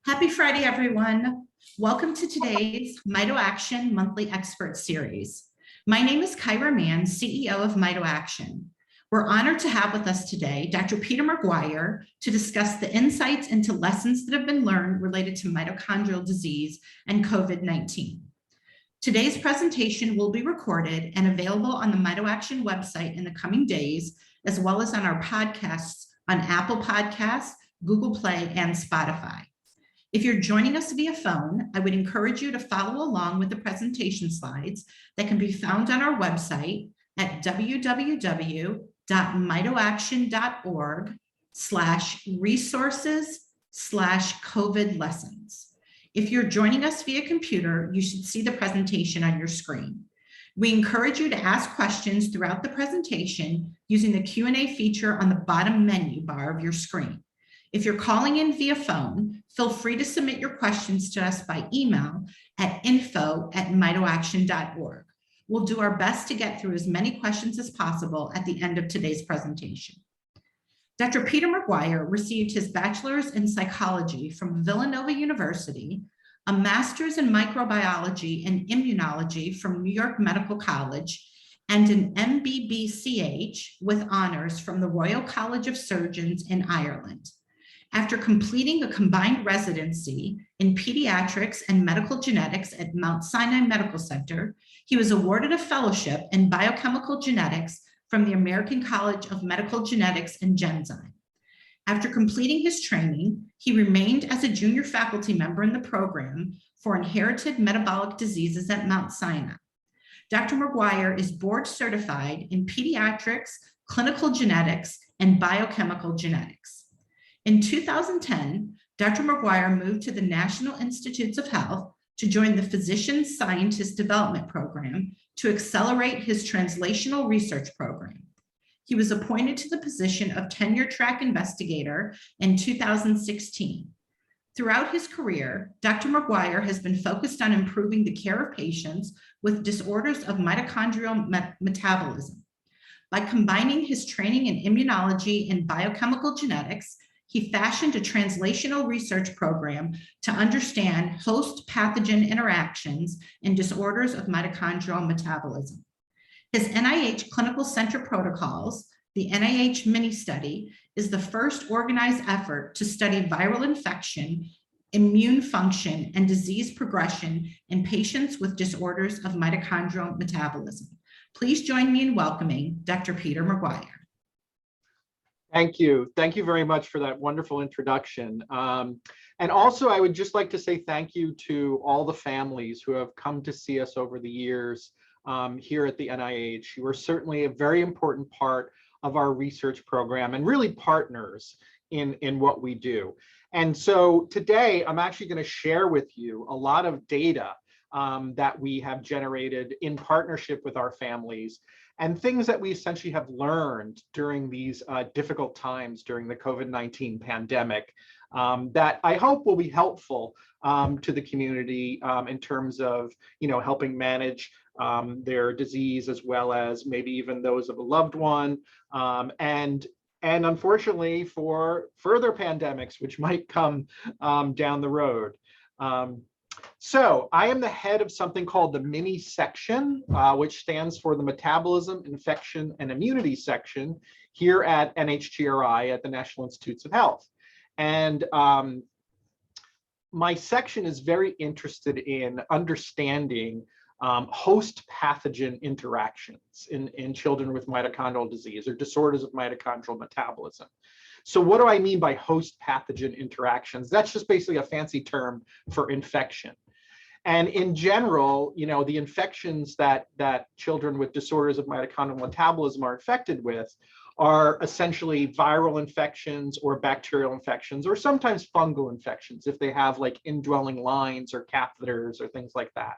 Happy Friday, everyone. Welcome to today's Mitoaction Monthly Expert Series. My name is Kyra Mann, CEO of Mitoaction. We're honored to have with us today Dr. Peter McGuire to discuss the insights into lessons that have been learned related to mitochondrial disease and COVID-19. Today's presentation will be recorded and available on the Mitoaction website in the coming days, as well as on our podcasts on Apple Podcasts, Google Play, and Spotify. If you're joining us via phone, I would encourage you to follow along with the presentation slides that can be found on our website at www.mitoaction.org/resources/COVID lessons. If you're joining us via computer, you should see the presentation on your screen. We encourage you to ask questions throughout the presentation using the Q&A feature on the bottom menu bar of your screen. If you're calling in via phone, feel free to submit your questions to us by email at info@mitoaction.org. We'll do our best to get through as many questions as possible at the end of today's presentation. Dr. Peter McGuire received his bachelor's in psychology from Villanova University, a master's in microbiology and immunology from New York Medical College, and an MBBCH with honors from the Royal College of Surgeons in Ireland. After completing a combined residency in pediatrics and medical genetics at Mount Sinai Medical Center, he was awarded a fellowship in biochemical genetics from the American College of Medical Genetics and Genzyme. After completing his training, he remained as a junior faculty member in the program for inherited metabolic diseases at Mount Sinai. Dr. McGuire is board certified in pediatrics, clinical genetics, and biochemical genetics. In 2010, Dr. McGuire moved to the National Institutes of Health to join the Physician Scientist Development Program to accelerate his translational research program. He was appointed to the position of tenure track investigator in 2016. Throughout his career, Dr. McGuire has been focused on improving the care of patients with disorders of mitochondrial metabolism. By combining his training in immunology and biochemical genetics, he fashioned a translational research program to understand host-pathogen interactions in disorders of mitochondrial metabolism. His NIH Clinical Center Protocols, the NIH mini-study, is the first organized effort to study viral infection, immune function, and disease progression in patients with disorders of mitochondrial metabolism. Please join me in welcoming Dr. Peter McGuire. Thank you. Thank you very much for that wonderful introduction. And also, I would just like to say thank you to all the families who have come to see us over the years here at the NIH. You are certainly a very important part of our research program and really partners in what we do. And so today, I'm actually going to share with you a lot of data that we have generated in partnership with our families and things that we essentially have learned during these difficult times during the COVID-19 pandemic that I hope will be helpful to the community in terms of, helping manage their disease, as well as maybe even those of a loved one, and unfortunately for further pandemics which might come down the road. So I am the head of something called the mini section, which stands for the Metabolism, Infection, and Immunity section here at NHGRI at the National Institutes of Health. And my section is very interested in understanding host-pathogen interactions in children with mitochondrial disease or disorders of mitochondrial metabolism. So what do I mean by host-pathogen interactions? That's just basically a fancy term for infection. And in general, the infections that children with disorders of mitochondrial metabolism are infected with are essentially viral infections or bacterial infections, or sometimes fungal infections if they have like indwelling lines or catheters or things like that.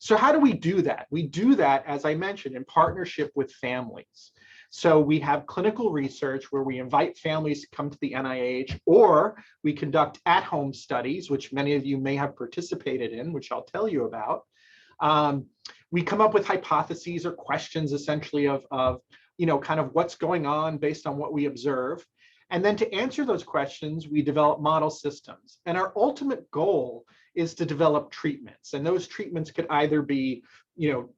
So how do we do that? We do that, as I mentioned, in partnership with families. So we have clinical research where we invite families to come to the NIH, or we conduct at-home studies, which many of you may have participated in, which I'll tell you about. We come up with hypotheses or questions essentially of kind of what's going on based on what we observe. And then to answer those questions, we develop model systems. And our ultimate goal is to develop treatments. And those treatments could either be,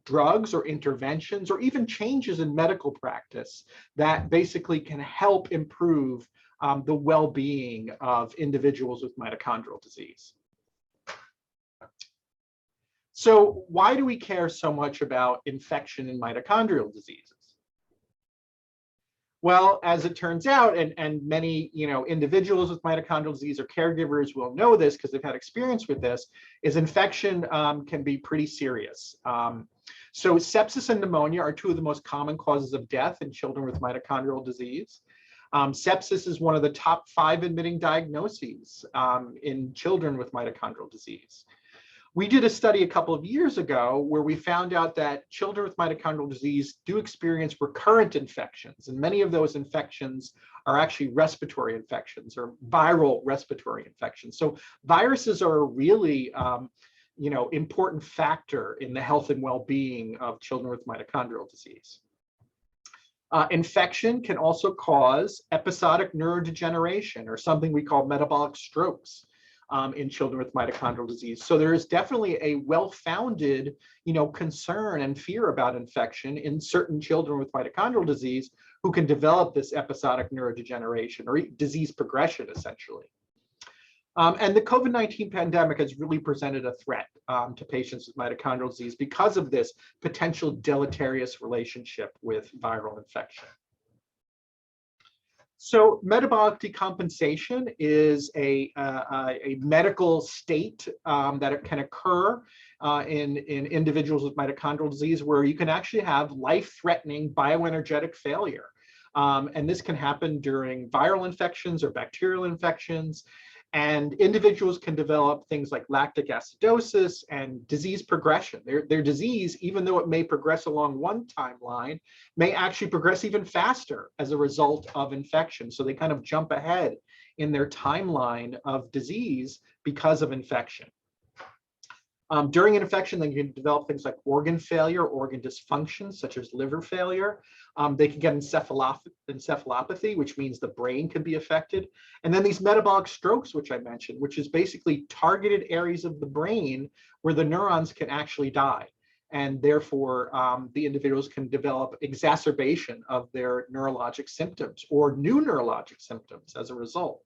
drugs or interventions or even changes in medical practice that basically can help improve the well-being of individuals with mitochondrial disease. So why do we care so much about infection in mitochondrial diseases? Well, as it turns out, and many individuals with mitochondrial disease or caregivers will know this because they've had experience with this, is infection can be pretty serious. So sepsis and pneumonia are two of the most common causes of death in children with mitochondrial disease. Sepsis is one of the top 5 admitting diagnoses in children with mitochondrial disease. We did a study a couple of years ago where we found out that children with mitochondrial disease do experience recurrent infections, and many of those infections are actually respiratory infections or viral respiratory infections. So viruses are a really important factor in the health and well-being of children with mitochondrial disease. Infection can also cause episodic neurodegeneration, or something we call metabolic strokes, in children with mitochondrial disease. So there is definitely a well-founded, concern and fear about infection in certain children with mitochondrial disease who can develop this episodic neurodegeneration or disease progression, essentially. And the COVID-19 pandemic has really presented a threat to patients with mitochondrial disease because of this potential deleterious relationship with viral infection. So metabolic decompensation is a medical state that can occur in individuals with mitochondrial disease where you can actually have life-threatening bioenergetic failure. And this can happen during viral infections or bacterial infections. And individuals can develop things like lactic acidosis and disease progression. Their disease, even though it may progress along one timeline, may actually progress even faster as a result of infection. So they kind of jump ahead in their timeline of disease because of infection. During an infection, they can develop things like organ failure, organ dysfunction, such as liver failure. They can get encephalopathy, which means the brain can be affected. And then these metabolic strokes, which I mentioned, which is basically targeted areas of the brain where the neurons can actually die. And therefore, the individuals can develop exacerbation of their neurologic symptoms or new neurologic symptoms as a result.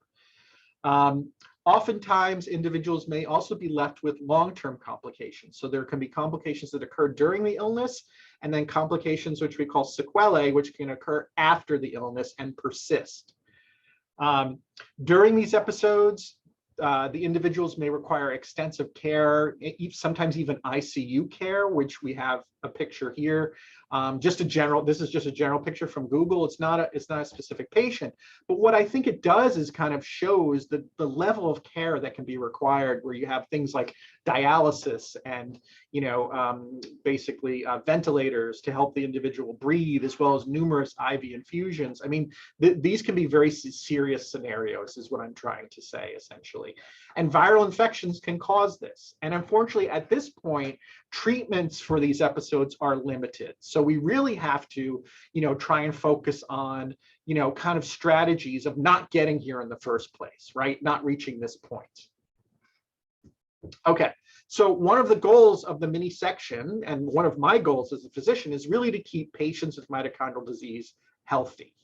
Oftentimes, individuals may also be left with long-term complications. So there can be complications that occur during the illness, and then complications which we call sequelae, which can occur after the illness and persist. During these episodes, the individuals may require extensive care, sometimes even ICU care, which we have a picture here. This is just a general picture from Google. It's not a specific patient, but what I think it does is kind of shows the level of care that can be required, where you have things like dialysis and basically ventilators to help the individual breathe, as well as numerous IV infusions. I mean, these can be very serious scenarios, is what I'm trying to say, essentially. And viral infections can cause this. And unfortunately, at this point, treatments for these episodes are limited. So we really have to, try and focus on, kind of strategies of not getting here in the first place, right? Not reaching this point. Okay, so one of the goals of the mini section, and one of my goals as a physician, is really to keep patients with mitochondrial disease healthy.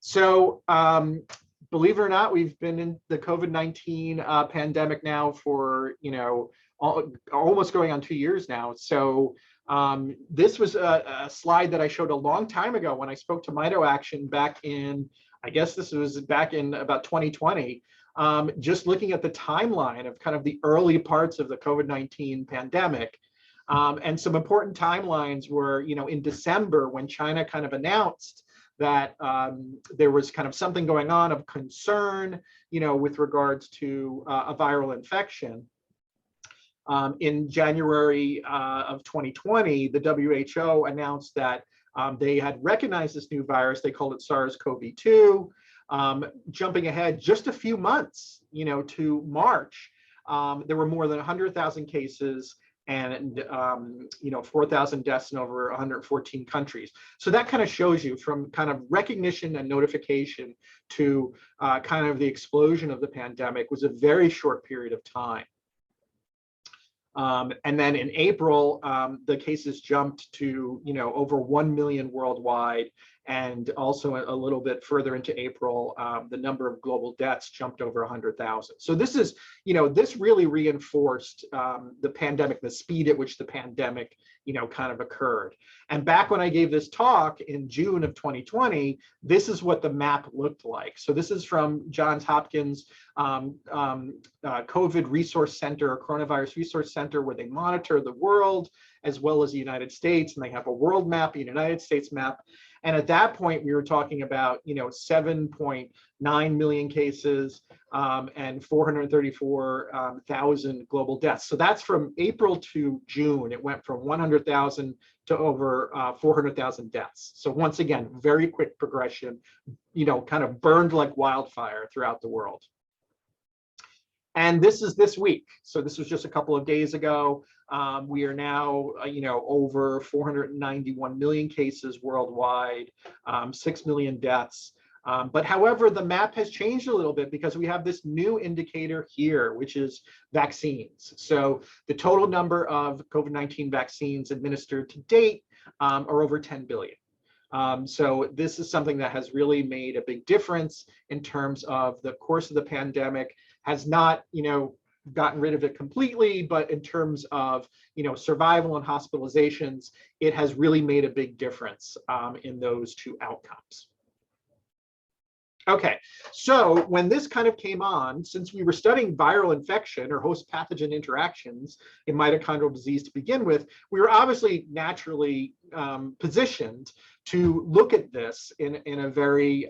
So, believe it or not, we've been in the COVID-19 pandemic now for, almost going on 2 years now. So this was a slide that I showed a long time ago when I spoke to MitoAction back in, I guess this was back in about 2020, just looking at the timeline of kind of the early parts of the COVID-19 pandemic. And some important timelines were, in December, when China kind of announced that there was kind of something going on of concern, with regards to a viral infection. In January of 2020, the WHO announced that they had recognized this new virus. They called it SARS-CoV-2. Jumping ahead just a few months, to March, there were more than 100,000 cases and 4,000 deaths in over 114 countries. So that kind of shows you from kind of recognition and notification to kind of the explosion of the pandemic was a very short period of time. And then in April, the cases jumped to over 1 million worldwide, and also a little bit further into April, the number of global deaths jumped over 100,000. So this is, this really reinforced the pandemic, the speed at which the pandemic, kind of occurred. And back when I gave this talk in June of 2020, this is what the map looked like. So this is from Johns Hopkins COVID Resource Center, or Coronavirus Resource Center, where they monitor the world as well as the United States, and they have a world map, a United States map. And at that point, we were talking about 7.9 million cases and 434,000 global deaths. So that's from April to June. It went from 100,000 to over 400,000 deaths. So once again, very quick progression, kind of burned like wildfire throughout the world. And this is this week. So this was just a couple of days ago. We are now, over 491 million cases worldwide, 6 million deaths. But however, the map has changed a little bit because we have this new indicator here, which is vaccines. So the total number of COVID-19 vaccines administered to date are over 10 billion. So this is something that has really made a big difference in terms of the course of the pandemic. Has not, gotten rid of it completely, but in terms of, survival and hospitalizations, it has really made a big difference in those two outcomes. Okay, so when this kind of came on, since we were studying viral infection or host pathogen interactions in mitochondrial disease to begin with, we were obviously naturally positioned to look at this in a very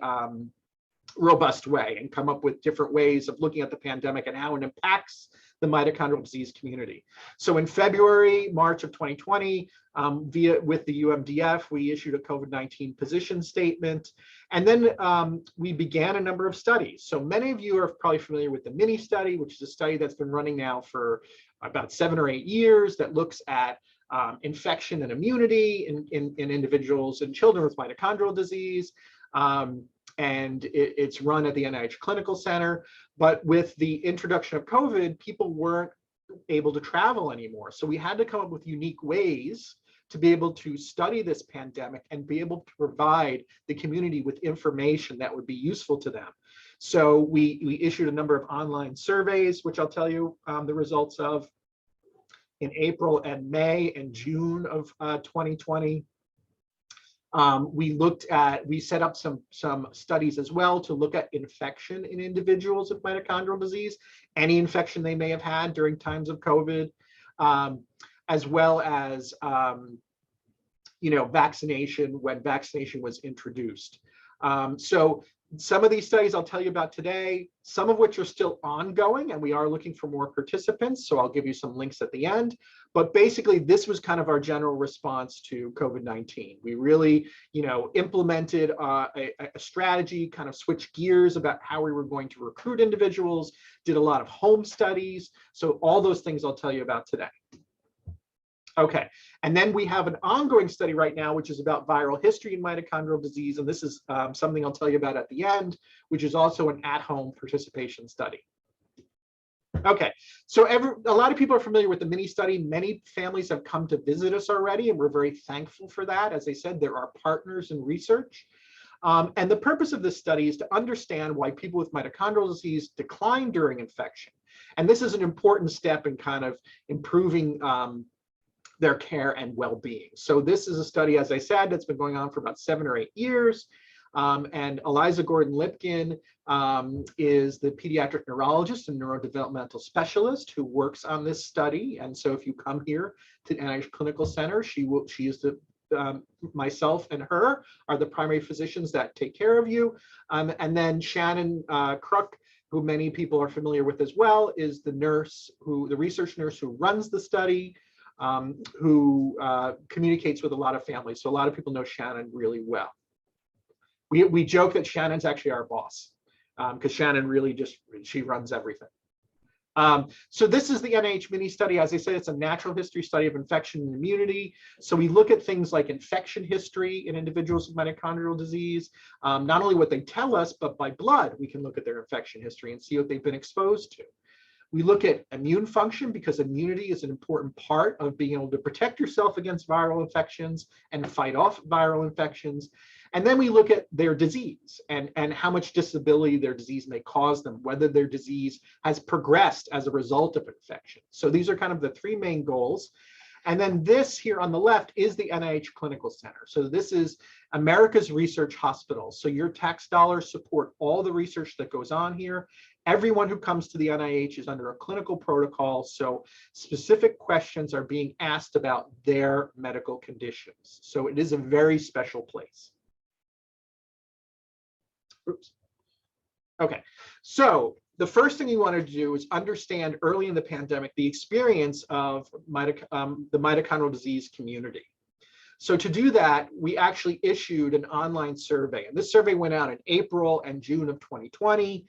robust way and come up with different ways of looking at the pandemic and how it impacts the mitochondrial disease community. So in February, March of 2020, with the UMDF, we issued a COVID-19 position statement. And then we began a number of studies. So many of you are probably familiar with the mini study, which is a study that's been running now for about 7 or 8 years that looks at infection and immunity in individuals and children with mitochondrial disease. And it's run at the NIH Clinical Center. But with the introduction of COVID, people weren't able to travel anymore. So we had to come up with unique ways to be able to study this pandemic and be able to provide the community with information that would be useful to them. So we issued a number of online surveys, which I'll tell you the results of in April and May and June of 2020. We set up some studies as well to look at infection in individuals with mitochondrial disease, any infection they may have had during times of COVID, as well as vaccination when vaccination was introduced. So some of these studies I'll tell you about today, some of which are still ongoing, and we are looking for more participants. So I'll give you some links at the end. But basically, this was kind of our general response to COVID-19. We really, implemented a strategy, kind of switched gears about how we were going to recruit individuals, did a lot of home studies. So all those things I'll tell you about today. Okay, and then we have an ongoing study right now, which is about viral history in mitochondrial disease. And this is something I'll tell you about at the end, which is also an at-home participation study. Okay, so a lot of people are familiar with the mini study. Many families have come to visit us already, and we're very thankful for that. As I said, there are partners in research. And the purpose of this study is to understand why people with mitochondrial disease decline during infection. And this is an important step in kind of improving their care and well-being. So this is a study, as I said, that's been going on for about 7 or 8 years. And Eliza Gordon-Lipkin is the pediatric neurologist and neurodevelopmental specialist who works on this study. And so if you come here to the NIH Clinical Center, she is myself and her are the primary physicians that take care of you. And then Shannon Kruk, who many people are familiar with as well, is the research nurse who runs the study, who communicates with a lot of families. So a lot of people know Shannon really well. We joke that Shannon's actually our boss because Shannon really she runs everything. So this is the NIH mini study. As I said, it's a natural history study of infection and immunity. So we look at things like infection history in individuals with mitochondrial disease, not only what they tell us, but by blood, we can look at their infection history and see what they've been exposed to. We look at immune function because immunity is an important part of being able to protect yourself against viral infections and fight off viral infections. And then we look at their disease and how much disability their disease may cause them, whether their disease has progressed as a result of infection. So these are kind of the three main goals. And then this here on the left is the NIH Clinical Center. So this is America's research hospital. So your tax dollars support all the research that goes on here. Everyone who comes to the NIH is under a clinical protocol. So specific questions are being asked about their medical conditions. So it is a very special place. Oops. Okay, so the first thing you want to do is understand early in the pandemic the experience of the mitochondrial disease community. So to do that, we actually issued an online survey, and this survey went out in April and June of 2020.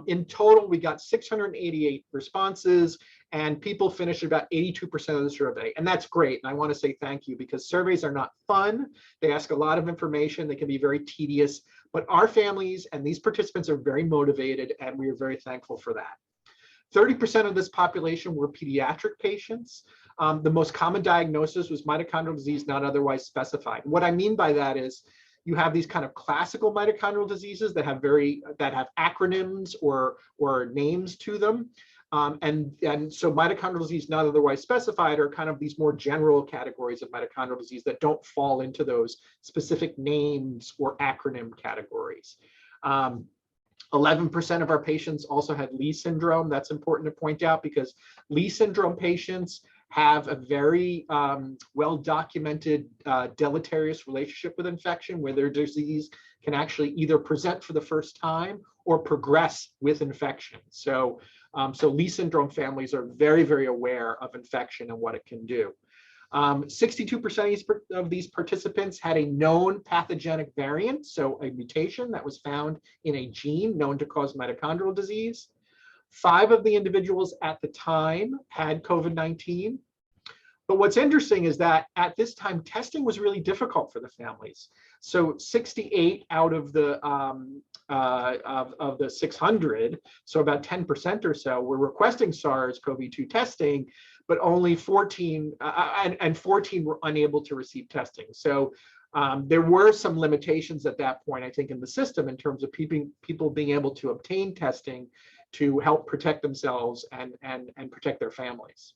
In total, we got 688 responses, and people finished about 82% of the survey, and that's great. And I want to say thank you, because surveys are not fun. They ask a lot of information. They can be very tedious, but our families and these participants are very motivated, and we are very thankful for that. 30% of this population were pediatric patients. The most common diagnosis was mitochondrial disease not otherwise specified. What I mean by that is you have these kind of classical mitochondrial diseases that have acronyms or names to them. And so mitochondrial disease not otherwise specified are kind of these more general categories of mitochondrial disease that don't fall into those specific names or acronym categories. 11% of our patients also had Lee syndrome. That's important to point out because Lee syndrome patients have a very well-documented deleterious relationship with infection, where their disease can actually either present for the first time or progress with infection. So Lee syndrome families are very, very aware of infection and what it can do. 62% of these participants had a known pathogenic variant, so a mutation that was found in a gene known to cause mitochondrial disease. 5 of the individuals at the time had COVID-19. But what's interesting is that at this time, testing was really difficult for the families. So 68 out of the 600, so about 10% or so, were requesting SARS-CoV-2 testing, but only 14 and 14 were unable to receive testing. So there were some limitations at that point, I think, in the system in terms of people being able to obtain testing to help protect themselves and protect their families.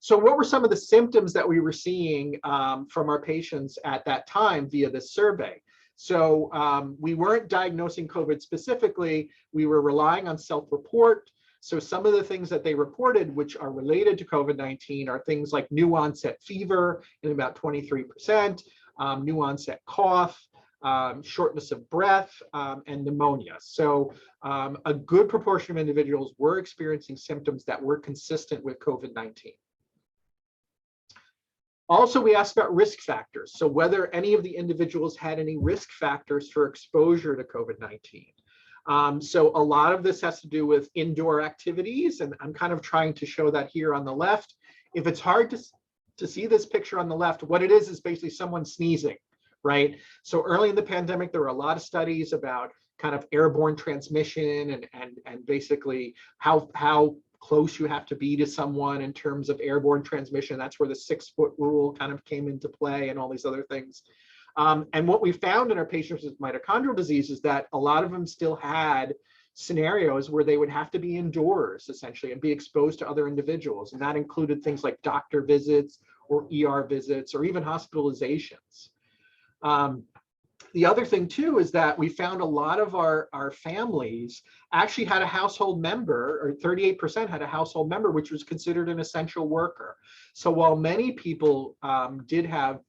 So what were some of the symptoms that we were seeing from our patients at that time via this survey? So we weren't diagnosing COVID specifically. We were relying on self-report. So some of the things that they reported, which are related to COVID-19, are things like new onset fever in about 23%, new onset cough, shortness of breath, and pneumonia. So a good proportion of individuals were experiencing symptoms that were consistent with COVID-19. Also, we asked about risk factors. So whether any of the individuals had any risk factors for exposure to COVID-19. So a lot of this has to do with indoor activities, and I'm kind of trying to show that here on the left. If it's hard to see this picture on the left, what it is basically someone sneezing, right? So early in the pandemic, there were a lot of studies about kind of airborne transmission and basically how close you have to be to someone in terms of airborne transmission. That's where the 6-foot rule kind of came into play and all these other things. And what we found in our patients with mitochondrial disease is that a lot of them still had scenarios where they would have to be indoors essentially and be exposed to other individuals. And that included things like doctor visits or ER visits or even hospitalizations. The other thing too is that we found a lot of our families actually had a household member, or 38% had a household member, which was considered an essential worker. So while many people did have,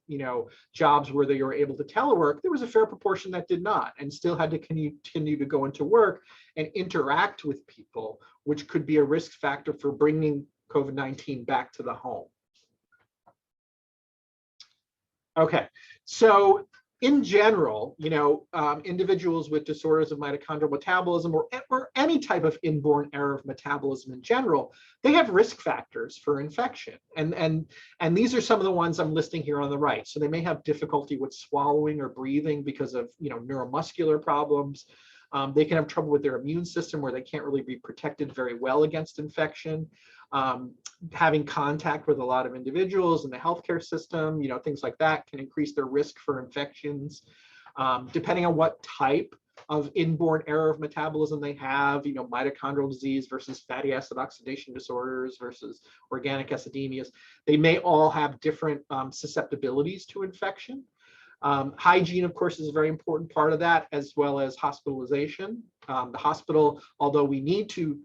jobs where they were able to telework, there was a fair proportion that did not and still had to continue to go into work and interact with people, which could be a risk factor for bringing COVID-19 back to the home. Okay, so in general, individuals with disorders of mitochondrial metabolism or any type of inborn error of metabolism in general, they have risk factors for infection. And these are some of the ones I'm listing here on the right. So they may have difficulty with swallowing or breathing because of neuromuscular problems. They can have trouble with their immune system where they can't really be protected very well against infection. Having contact with a lot of individuals in the healthcare system, things like that can increase their risk for infections. Depending on what type of inborn error of metabolism they have, mitochondrial disease versus fatty acid oxidation disorders versus organic acidemias, they may all have different susceptibilities to infection. Hygiene, of course, is a very important part of that, as well as hospitalization. The hospital, although we need to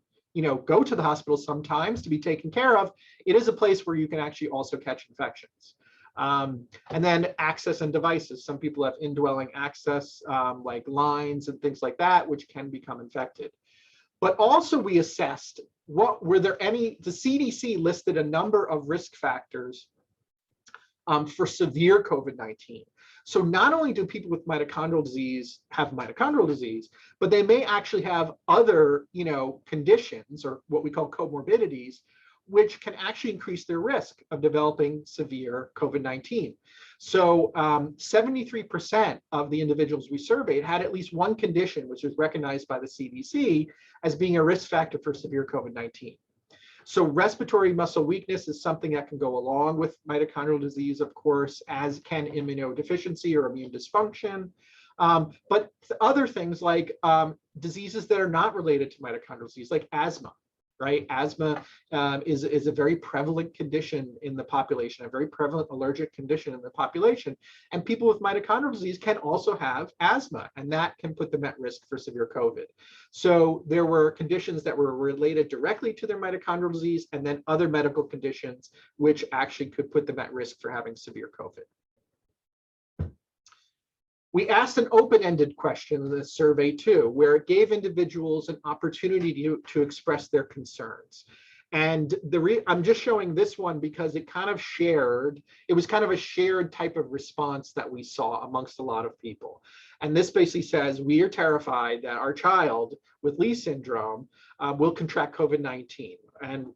go to the hospital sometimes to be taken care of, it is a place where you can actually also catch infections. And then access and devices. Some people have indwelling access, like lines and things like that, which can become infected. But also we assessed, the CDC listed a number of risk factors for severe COVID-19. So not only do people with mitochondrial disease have mitochondrial disease, but they may actually have other, conditions or what we call comorbidities, which can actually increase their risk of developing severe COVID-19. So 73% of the individuals we surveyed had at least one condition, which was recognized by the CDC as being a risk factor for severe COVID-19. So respiratory muscle weakness is something that can go along with mitochondrial disease, of course, as can immunodeficiency or immune dysfunction. But other things like diseases that are not related to mitochondrial disease, like asthma, right? Asthma is a very prevalent condition in the population, a very prevalent allergic condition in the population. And people with mitochondrial disease can also have asthma, and that can put them at risk for severe COVID. So there were conditions that were related directly to their mitochondrial disease, and then other medical conditions which actually could put them at risk for having severe COVID. We asked an open-ended question in this survey too, where it gave individuals an opportunity to express their concerns. And I'm just showing this one because it was kind of a shared type of response that we saw amongst a lot of people. And this basically says, we are terrified that our child with Lee syndrome will contract COVID-19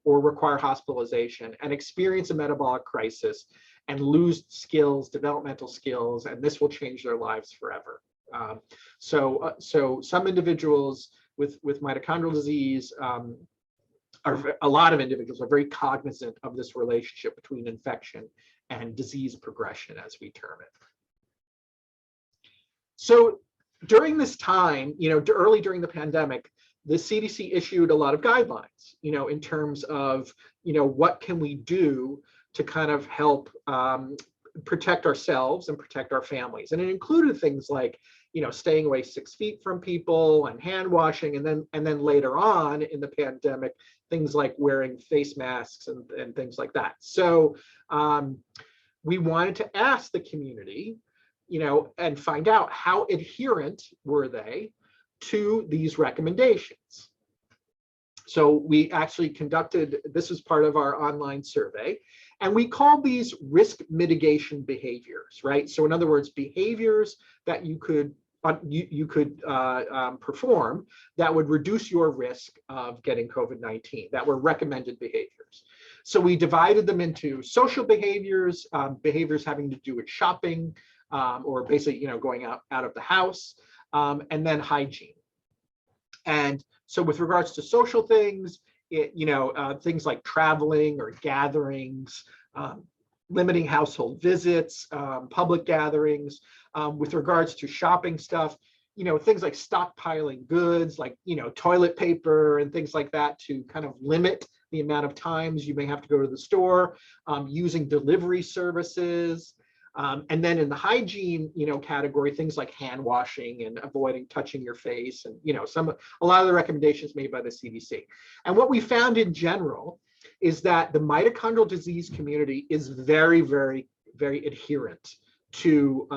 or require hospitalization and experience a metabolic crisis and lose skills, developmental skills, and this will change their lives forever. So some individuals with mitochondrial disease, a lot of individuals are very cognizant of this relationship between infection and disease progression, as we term it. So during this time, early during the pandemic, the CDC issued a lot of guidelines, in terms of, what can we do to kind of help protect ourselves and protect our families. And it included things like, staying away 6 feet from people and hand washing. And then later on in the pandemic, things like wearing face masks and things like that. So we wanted to ask the community, and find out how adherent were they to these recommendations. So we actually this was part of our online survey, and we call these risk mitigation behaviors, right? So in other words, behaviors that you could perform that would reduce your risk of getting COVID-19, that were recommended behaviors. So we divided them into social behaviors, behaviors having to do with shopping, or basically, going out of the house, and then hygiene. And so with regards to social things, things like traveling or gatherings, limiting household visits, public gatherings. With regards to shopping stuff, things like stockpiling goods, like, toilet paper and things like that, to kind of limit the amount of times you may have to go to the store, using delivery services. And then in the hygiene, category, things like hand washing and avoiding touching your face, and a lot of the recommendations made by the CDC. And what we found in general is that the mitochondrial disease community is very, very, very adherent to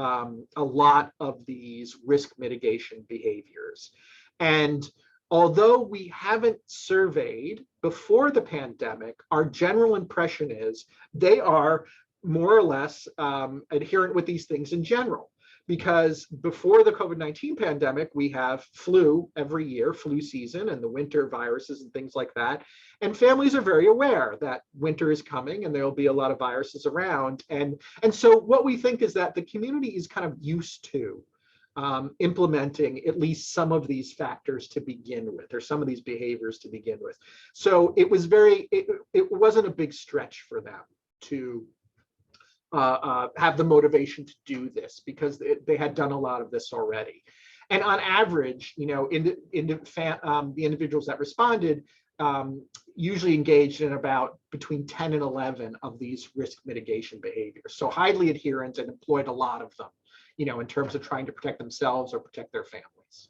a lot of these risk mitigation behaviors. And although we haven't surveyed before the pandemic, our general impression is they are more or less adherent with these things in general, because before the COVID-19 pandemic, we have flu every year, flu season, and the winter viruses and things like that. And families are very aware that winter is coming and there'll be a lot of viruses around. And so what we think is that the community is kind of used to implementing at least some of these factors to begin with, or some of these behaviors to begin with. So it was it wasn't a big stretch for them to have the motivation to do this, because they had done a lot of this already. And on average, you know, the individuals that responded usually engaged in about between 10 and 11 of these risk mitigation behaviors. So highly adherent and employed a lot of them, you know, in terms of trying to protect themselves or protect their families.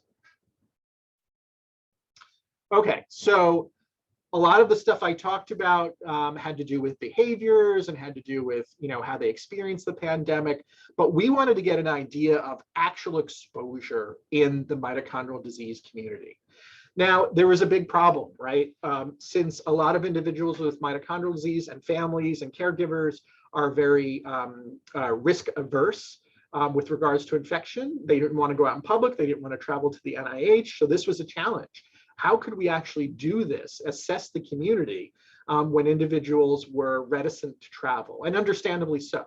Okay, so a lot of the stuff I talked about had to do with behaviors and had to do with, you know, how they experienced the pandemic, but we wanted to get an idea of actual exposure in the mitochondrial disease community. Now, there was a big problem, right? Since a lot of individuals with mitochondrial disease and families and caregivers are very risk averse with regards to infection. They didn't want to go out in public. They didn't want to travel to the NIH. So this was a challenge. How could we actually do this, assess the community when individuals were reticent to travel, and understandably so.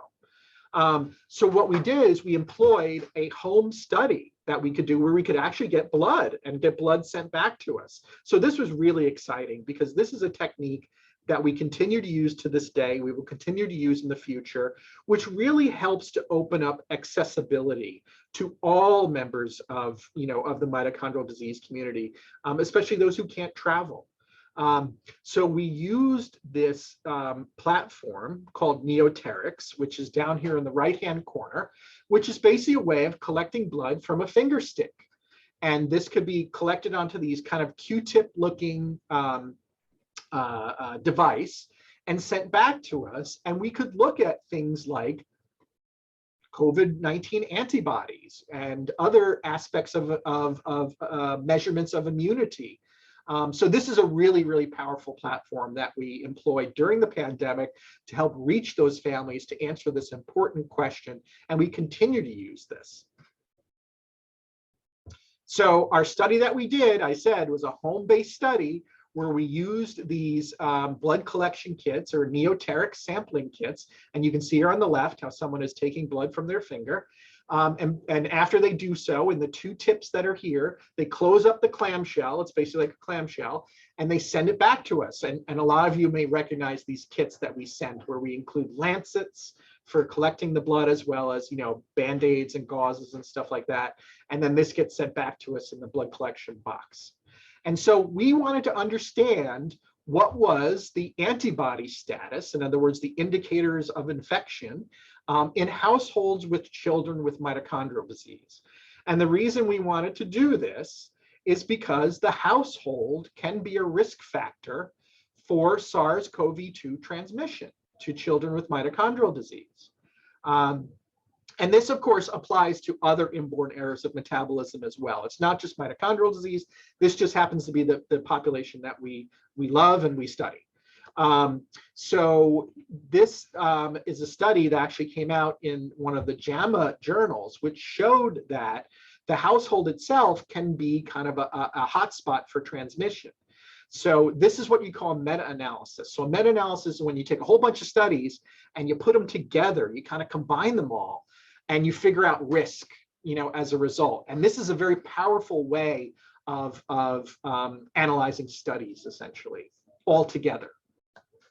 So what we did is we employed a home study that we could do where we could actually get blood and get blood sent back to us. So this was really exciting, because this is a technique that we continue to use to this day. We will continue to use in the future, which really helps to open up accessibility to all members of, you know, of the mitochondrial disease community, especially those who can't travel. So we used this platform called Neoterix, which is down here in the right-hand corner, which is basically a way of collecting blood from a finger stick. And this could be collected onto these kind of Q-tip looking device and sent back to us. And we could look at things like COVID-19 antibodies and other aspects of measurements of immunity. So this is a really, really powerful platform that we employed during the pandemic to help reach those families to answer this important question. And we continue to use this. So our study that we did, I said, was a home-based study where we used these blood collection kits, or Neoterix sampling kits. And you can see here on the left how someone is taking blood from their finger. And after they do so, in the two tips that are here, they close up the clamshell. It's basically like a clamshell, and they send it back to us. And a lot of you may recognize these kits that we send, where we include lancets for collecting the blood, as well as, you know, Band-Aids and gauzes and stuff like that. And then this gets sent back to us in the blood collection box. And so we wanted to understand what was the antibody status, in other words, the indicators of infection, in households with children with mitochondrial disease. And the reason we wanted to do this is because the household can be a risk factor for SARS-CoV-2 transmission to children with mitochondrial disease. And this, of course, applies to other inborn errors of metabolism as well. It's not just mitochondrial disease. This just happens to be the population that we love and we study. So this is a study that actually came out in one of the JAMA journals, which showed that the household itself can be kind of a hotspot for transmission. So this is what you call meta-analysis. So a meta-analysis is when you take a whole bunch of studies and you put them together, you kind of combine them all, and you figure out risk, you know, as a result. And this is a very powerful way of analyzing studies, essentially, all together.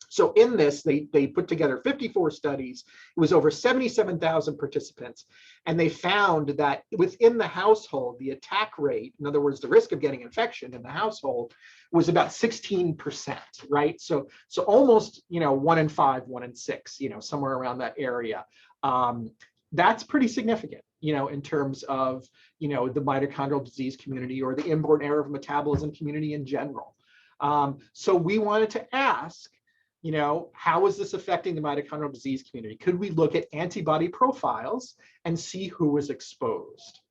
So in this, they put together 54 studies. It was over 77,000 participants. And they found that within the household, the attack rate, in other words, the risk of getting infection in the household, was about 16%, right? So almost, you know, 1 in 5, 1 in 6, you know, somewhere around that area. That's pretty significant, you know, in terms of, you know, the mitochondrial disease community or the inborn error of metabolism community in general. So we wanted to ask, you know, how is this affecting the mitochondrial disease community? Could we look at antibody profiles and see who was exposed?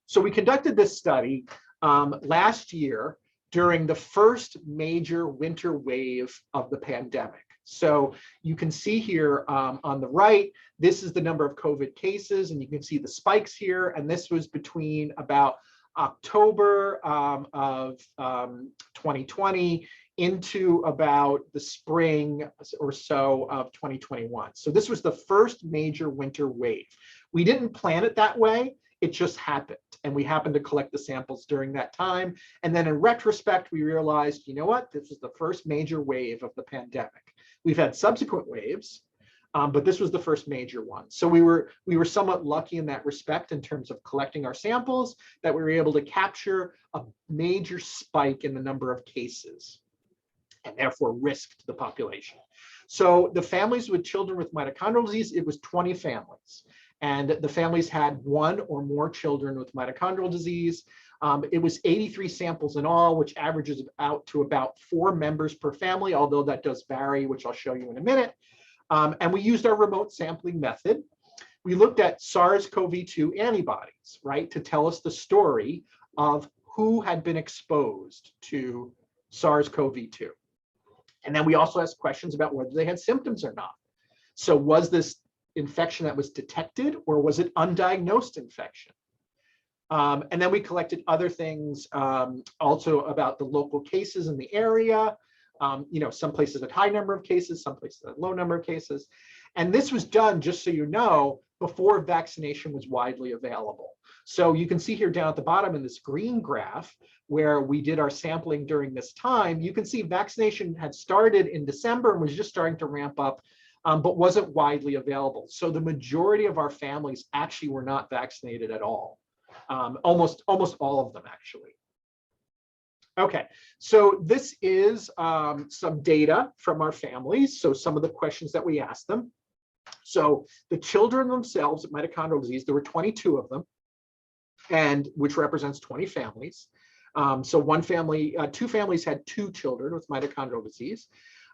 So we conducted this study last year during the first major winter wave of the pandemic. So you can see here on the right, this is the number of COVID cases, and you can see the spikes here. And this was between about October of 2020 into about the spring or so of 2021. So this was the first major winter wave. We didn't plan it that way. It just happened. And we happened to collect the samples during that time. And then in retrospect, we realized, you know what, this was the first major wave of the pandemic. We've had subsequent waves, but this was the first major one. So we were somewhat lucky in that respect in terms of collecting our samples, that we were able to capture a major spike in the number of cases and therefore risk to the population. So the families with children with mitochondrial disease, it was 20 families. And the families had one or more children with mitochondrial disease. It was 83 samples in all, which averages out to about 4 members per family, although that does vary, which I'll show you in a minute. And we used our remote sampling method. We looked at SARS-CoV-2 antibodies, right, to tell us the story of who had been exposed to SARS-CoV-2. And then we also asked questions about whether they had symptoms or not. So was this infection that was detected, or was it undiagnosed infection? And then we collected other things also about the local cases in the area. You know, some places had high number of cases, some places had low number of cases. And this was done, just so you know, before vaccination was widely available. So you can see here down at the bottom in this green graph, where we did our sampling during this time, you can see vaccination had started in December and was just starting to ramp up, but wasn't widely available. So the majority of our families actually were not vaccinated at all. Almost all of them, actually. Okay, so this is some data from our families. So some of the questions that we asked them. So the children themselves with mitochondrial disease, there were 22 of them, and which represents 20 families. So one family, 2 families had 2 children with mitochondrial disease.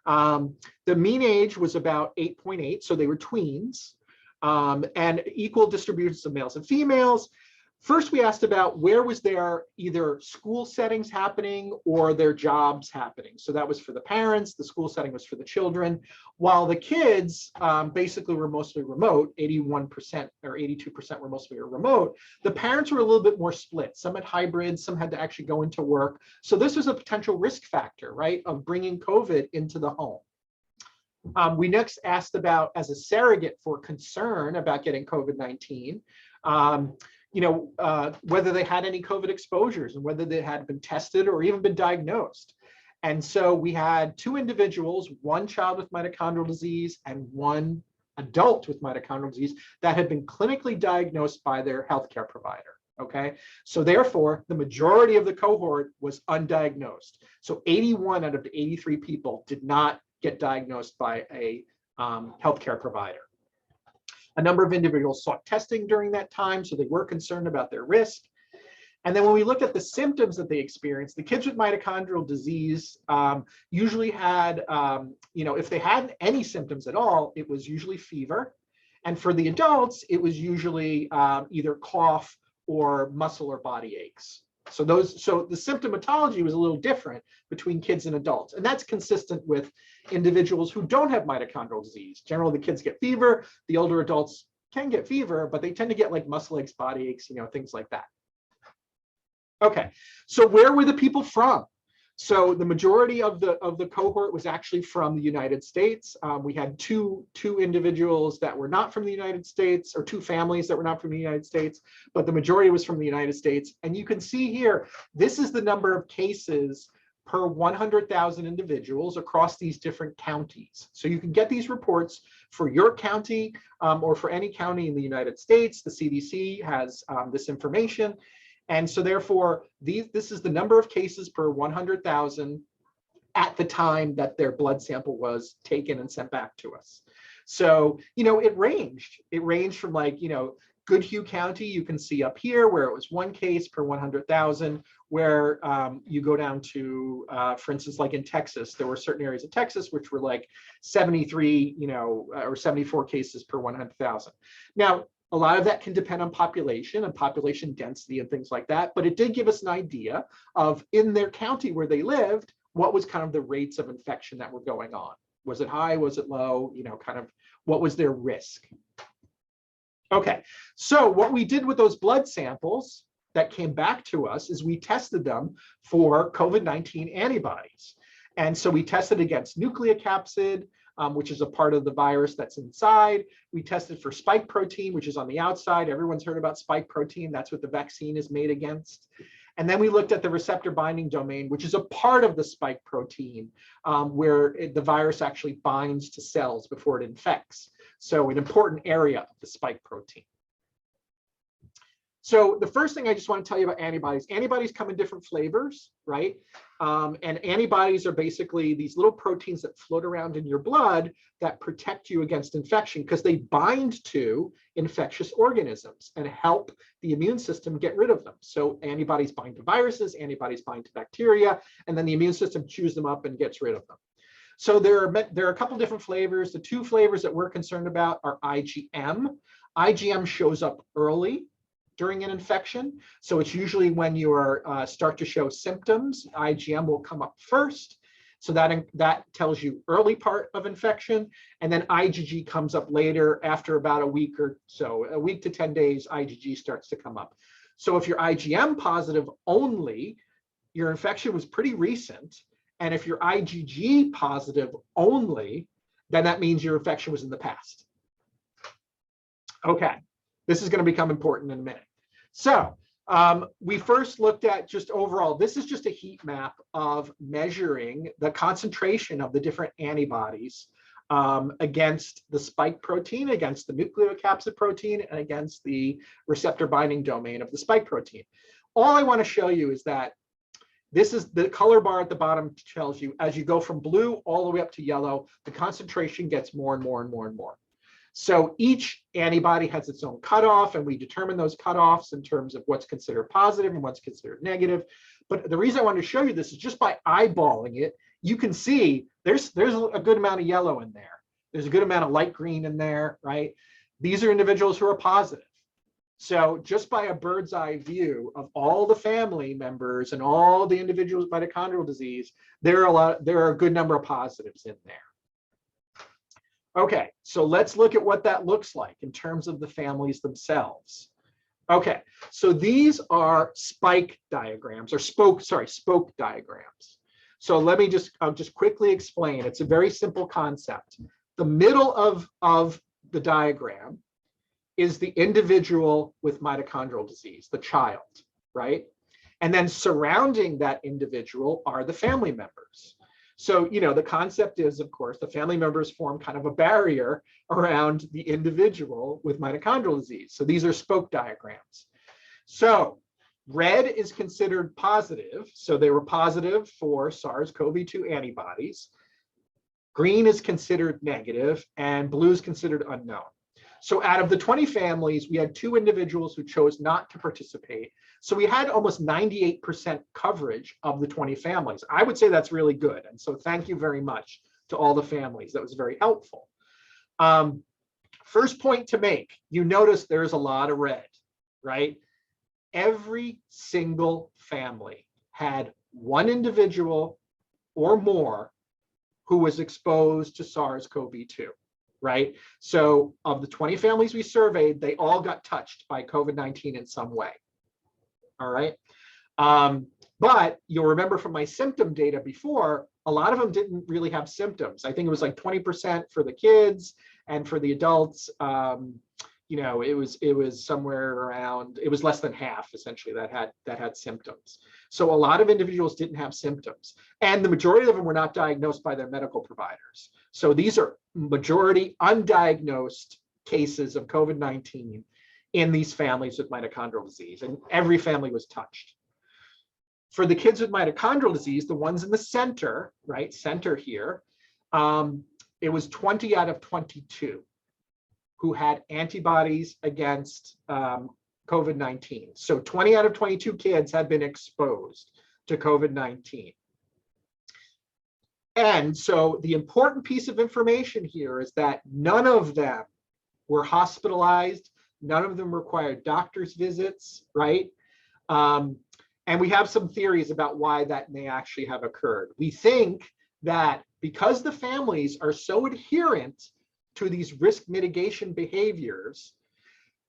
The mean age was about 8.8, so they were tweens, and equal distributions of males and females. First, we asked about where was their either school settings happening or their jobs happening. So that was for the parents, the school setting was for the children, while the kids basically were mostly remote, 81% or 82% were mostly remote. The parents were a little bit more split. Some had hybrids, some had to actually go into work. So this was a potential risk factor, right, of bringing COVID into the home. We next asked about, as a surrogate for concern about getting COVID-19, you know, whether they had any COVID exposures and whether they had been tested or even been diagnosed. And so we had 2 individuals, 1 child with mitochondrial disease and 1 adult with mitochondrial disease that had been clinically diagnosed by their healthcare provider. Okay, so therefore, the majority of the cohort was undiagnosed. So 81 out of the 83 people did not get diagnosed by a healthcare provider. A number of individuals sought testing during that time, so they were concerned about their risk. And then when we looked at the symptoms that they experienced, the kids with mitochondrial disease usually had, you know, if they had any symptoms at all, it was usually fever. And for the adults, it was usually either cough or muscle or body aches. So the symptomatology was a little different between kids and adults. And that's consistent with individuals who don't have mitochondrial disease. Generally, the kids get fever, the older adults can get fever, but they tend to get like muscle aches, body aches, you know, things like that. Okay, so where were the people from? So the majority of the cohort was actually from the United States. We had two individuals that were not from the United States, or 2 families that were not from the United States, but the majority was from the United States. And you can see here, this is the number of cases per 100,000 individuals across these different counties. So you can get these reports for your county or for any county in the United States. The CDC has this information. And so therefore, this is the number of cases per 100,000 at the time that their blood sample was taken and sent back to us. So, you know, it ranged. It ranged from, like, you know, Goodhue County, you can see up here where it was 1 case per 100,000, where you go down to, for instance, like in Texas, there were certain areas of Texas which were like 73, you know, or 74 cases per 100,000. Now, a lot of that can depend on population and population density and things like that, but it did give us an idea of, in their county where they lived, what was kind of the rates of infection that were going on. Was it high? Was it low? You know, kind of what was their risk? Okay, so what we did with those blood samples that came back to us is we tested them for COVID-19 antibodies. And so we tested against nucleocapsid, which is a part of the virus that's inside. We tested for spike protein, which is on the outside. Everyone's heard about spike protein. That's what the vaccine is made against. And then we looked at the receptor binding domain, which is a part of the spike protein, where the virus actually binds to cells before it infects. So an important area of the spike protein. So the first thing I just want to tell you about antibodies. Antibodies come in different flavors, right? And antibodies are basically these little proteins that float around in your blood that protect you against infection because they bind to infectious organisms and help the immune system get rid of them. So antibodies bind to viruses, antibodies bind to bacteria, and then the immune system chews them up and gets rid of them. So there are a couple different flavors. The two flavors that we're concerned about are IgM. IgM shows up early during an infection. So it's usually when you are start to show symptoms, IgM will come up first. So that tells you early part of infection. And then IgG comes up later after about a week or so, a week to 10 days, IgG starts to come up. So if you're IgM positive only, your infection was pretty recent. And if you're IgG positive only, then that means your infection was in the past. Okay, this is going to become important in a minute. So we first looked at just overall, this is just a heat map of measuring the concentration of the different antibodies against the spike protein, against the nucleocapsid protein, and against the receptor binding domain of the spike protein. All I want to show you is that this is the color bar at the bottom tells you as you go from blue all the way up to yellow, the concentration gets more and more and more and more. So each antibody has its own cutoff, and we determine those cutoffs in terms of what's considered positive and what's considered negative. But the reason I wanted to show you this is just by eyeballing it, you can see there's a good amount of yellow in there. There's a good amount of light green in there, right? These are individuals who are positive. So just by a bird's eye view of all the family members and all the individuals with mitochondrial disease, there are a good number of positives in there. Okay, so let's look at what that looks like in terms of the families themselves. Okay, so these are spike diagrams or spoke diagrams. So let me just quickly explain. It's a very simple concept. The middle of the diagram is the individual with mitochondrial disease, the child, right? And then surrounding that individual are the family members. So, you know, the concept is, of course, the family members form kind of a barrier around the individual with mitochondrial disease. So these are spoke diagrams. So red is considered positive. So they were positive for SARS-CoV-2 antibodies. Green is considered negative, and blue is considered unknown. So out of the 20 families, we had 2 individuals who chose not to participate. So we had almost 98% coverage of the 20 families. I would say that's really good. And so thank you very much to all the families. That was very helpful. First point to make, you notice there's a lot of red, right? Every single family had one individual or more who was exposed to SARS-CoV-2. Right? So of the 20 families we surveyed, they all got touched by COVID-19 in some way. All right. But you'll remember from my symptom data before, a lot of them didn't really have symptoms. I think it was like 20% for the kids, and for the adults, you know, it was somewhere around, it was less than half essentially that had symptoms. So a lot of individuals didn't have symptoms, and the majority of them were not diagnosed by their medical providers. So these are majority undiagnosed cases of COVID-19 in these families with mitochondrial disease, and every family was touched. For the kids with mitochondrial disease, the ones in the center, right, center here, it was 20 out of 22 who had antibodies against COVID-19. So 20 out of 22 kids had been exposed to COVID-19. And so the important piece of information here is that none of them were hospitalized. None of them required doctor's visits, right? And we have some theories about why that may actually have occurred. We think that because the families are so adherent to these risk mitigation behaviors,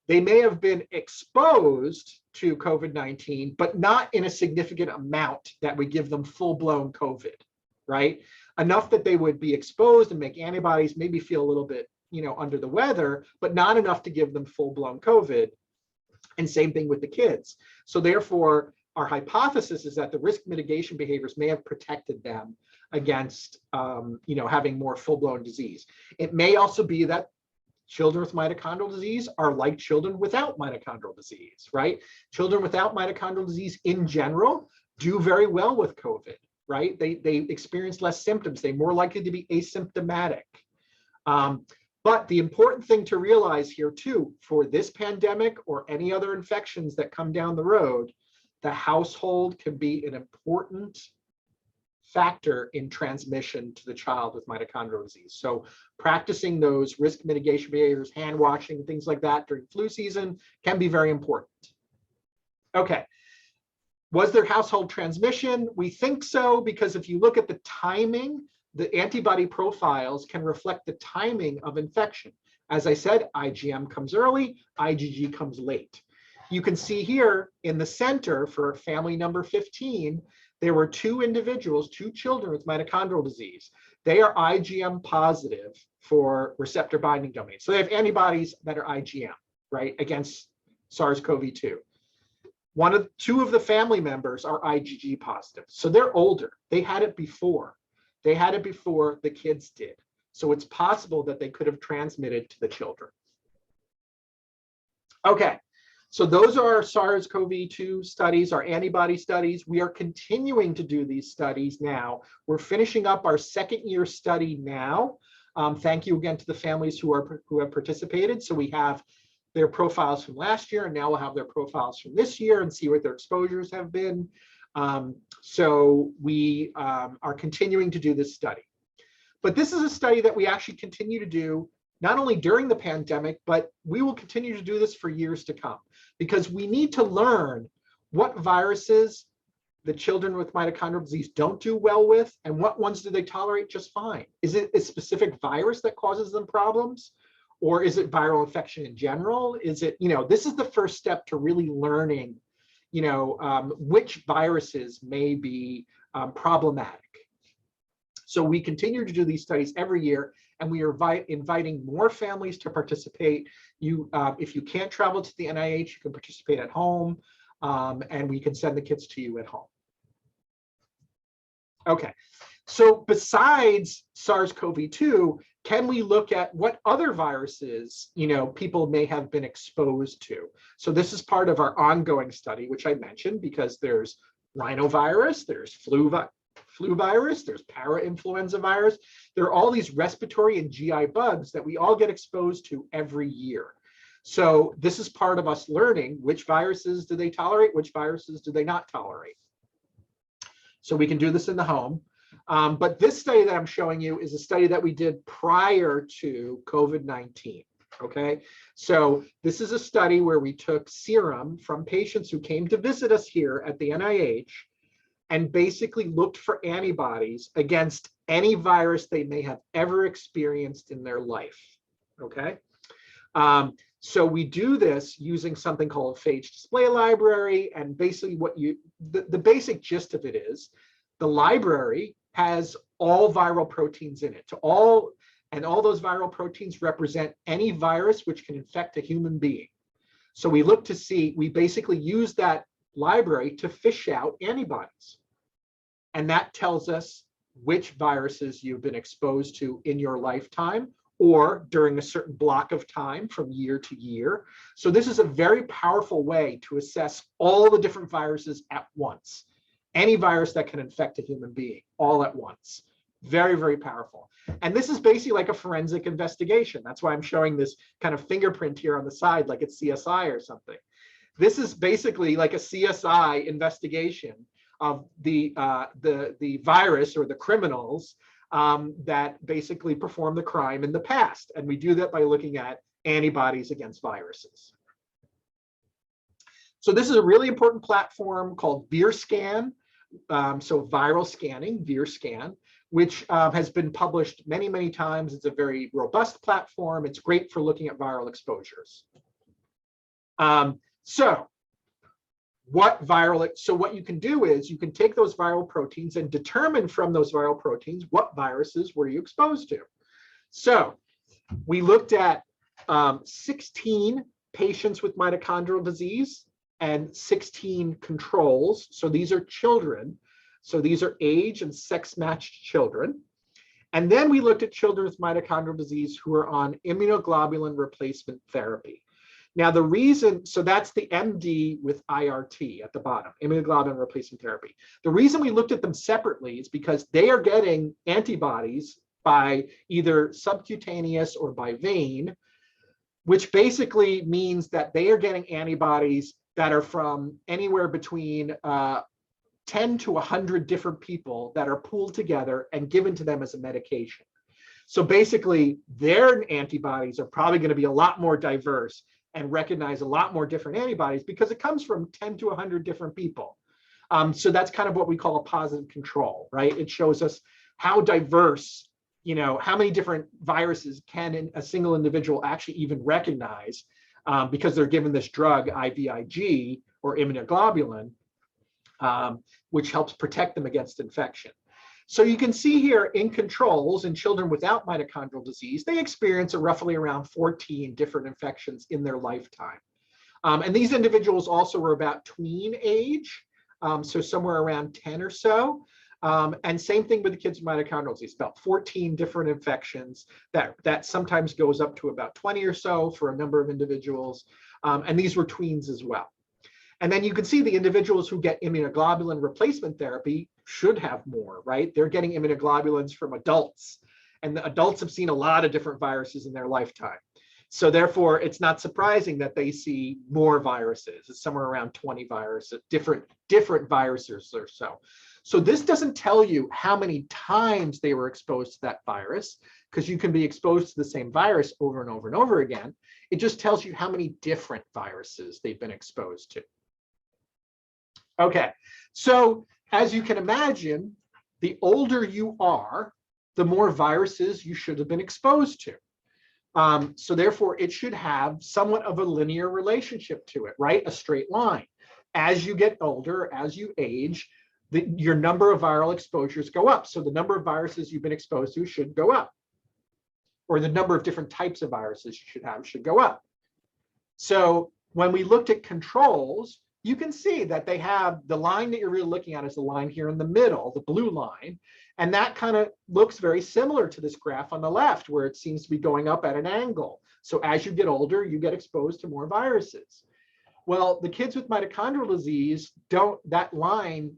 they may have been exposed to COVID-19, but not in a significant amount that would give them full-blown COVID, right? Enough that they would be exposed and make antibodies, maybe feel a little bit, under the weather, but not enough to give them full-blown COVID. And same thing with the kids. So therefore, our hypothesis is that the risk mitigation behaviors may have protected them against, having more full-blown disease. It may also be that children with mitochondrial disease are like children without mitochondrial disease, right? Children without mitochondrial disease in general do very well with COVID, right? They experience less symptoms. They're more likely to be asymptomatic. But the important thing to realize here too, for this pandemic or any other infections that come down the road, the household can be an important factor in transmission to the child with mitochondrial disease. So practicing those risk mitigation behaviors, hand washing, things like that during flu season can be very important. Okay. Was there household transmission? We think so, because if you look at the timing, the antibody profiles can reflect the timing of infection. As I said, IgM comes early, IgG comes late. You can see here in the center for family number 15, there were two individuals, two children with mitochondrial disease. They are IgM positive for receptor binding domains. So they have antibodies that are IgM, right, against SARS-CoV-2. Two of the family members are IgG positive. So they're older. They had it before. They had it before the kids did. So it's possible that they could have transmitted to the children. Okay. So those are our SARS-CoV-2 studies, our antibody studies. We are continuing to do these studies now. We're finishing up our second year study now. Thank you again to the families who have participated. So we have their profiles from last year, and now we'll have their profiles from this year and see what their exposures have been. So we are continuing to do this study. But this is a study that we actually continue to do not only during the pandemic, but we will continue to do this for years to come, because we need to learn what viruses the children with mitochondrial disease don't do well with, and what ones do they tolerate just fine. Is it a specific virus that causes them problems? Or is it viral infection in general? Is it, this is the first step to really learning, which viruses may be problematic. So we continue to do these studies every year, and we are inviting more families to participate. If you can't travel to the NIH, you can participate at home, and we can send the kits to you at home. Okay, so besides SARS-CoV-2, can we look at what other viruses, people may have been exposed to? So this is part of our ongoing study, which I mentioned, because there's rhinovirus, there's flu virus, there's para-influenza virus. There are all these respiratory and GI bugs that we all get exposed to every year. So this is part of us learning which viruses do they tolerate, which viruses do they not tolerate. So we can do this in the home. But this study that I'm showing you is a study that we did prior to COVID-19. Okay, so this is a study where we took serum from patients who came to visit us here at the NIH and basically looked for antibodies against any virus they may have ever experienced in their life. Okay, so we do this using something called a phage display library, and basically the basic gist of it is the library has all viral proteins in it. All those viral proteins represent any virus which can infect a human being. So we look to see, we basically use that library to fish out antibodies. And that tells us which viruses you've been exposed to in your lifetime or during a certain block of time from year to year. So this is a very powerful way to assess all the different viruses at once. Any virus that can infect a human being all at once. Very, very powerful. And this is basically like a forensic investigation. That's why I'm showing this kind of fingerprint here on the side, like it's CSI or something. This is basically like a CSI investigation of the virus or the criminals that basically perform the crime in the past. And we do that by looking at antibodies against viruses. So this is a really important platform called VirScan. So viral scanning, VirScan. which has been published many, many times. It's a very robust platform. It's great for looking at viral exposures. So what you can do is you can take those viral proteins and determine from those viral proteins what viruses were you exposed to. So we looked at 16 patients with mitochondrial disease and 16 controls. So these are children. So these are age and sex matched children. And then we looked at children with mitochondrial disease who are on immunoglobulin replacement therapy. Now the reason, so that's the MD with IRT at the bottom, immunoglobulin replacement therapy. The reason we looked at them separately is because they are getting antibodies by either subcutaneous or by vein, which basically means that they are getting antibodies that are from anywhere between 10 to 100 different people that are pooled together and given to them as a medication. So basically, their antibodies are probably going to be a lot more diverse and recognize a lot more different antibodies because it comes from 10 to 100 different people. So that's kind of what we call a positive control, right? It shows us how diverse, how many different viruses can a single individual actually even recognize because they're given this drug, IVIG, or immunoglobulin, which helps protect them against infection. So you can see here in controls in children without mitochondrial disease, they experience roughly around 14 different infections in their lifetime. And these individuals also were about tween age, so somewhere around 10 or so. And same thing with the kids with mitochondrial disease, about 14 different infections that sometimes goes up to about 20 or so for a number of individuals. And these were tweens as well. And then you can see the individuals who get immunoglobulin replacement therapy should have more, right? They're getting immunoglobulins from adults, and the adults have seen a lot of different viruses in their lifetime. So therefore, it's not surprising that they see more viruses. It's somewhere around 20 viruses, different viruses or so. So this doesn't tell you how many times they were exposed to that virus, because you can be exposed to the same virus over and over and over again. It just tells you how many different viruses they've been exposed to. Okay, so as you can imagine, the older you are, the more viruses you should have been exposed to. So therefore, it should have somewhat of a linear relationship to it, right? A straight line. As you get older, as you age, your number of viral exposures go up. So the number of viruses you've been exposed to should go up, or the number of different types of viruses you should have should go up. So when we looked at controls, you can see that they have the line that you're really looking at is the line here in the middle, the blue line. And that kind of looks very similar to this graph on the left, where it seems to be going up at an angle. So as you get older, you get exposed to more viruses. Well, the kids with mitochondrial disease, that line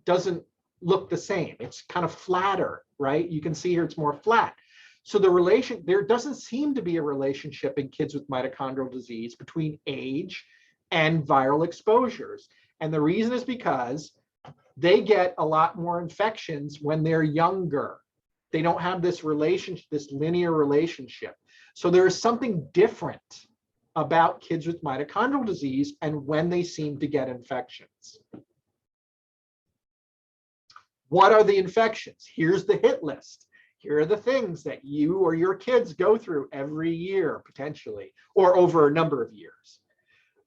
doesn't look the same. It's kind of flatter, right? You can see here it's more flat. So there doesn't seem to be a relationship in kids with mitochondrial disease between age and viral exposures. And the reason is because they get a lot more infections when they're younger. They don't have this relationship, this linear relationship. So there is something different about kids with mitochondrial disease and when they seem to get infections. What are the infections? Here's the hit list. Here are the things that you or your kids go through every year, potentially, or over a number of years.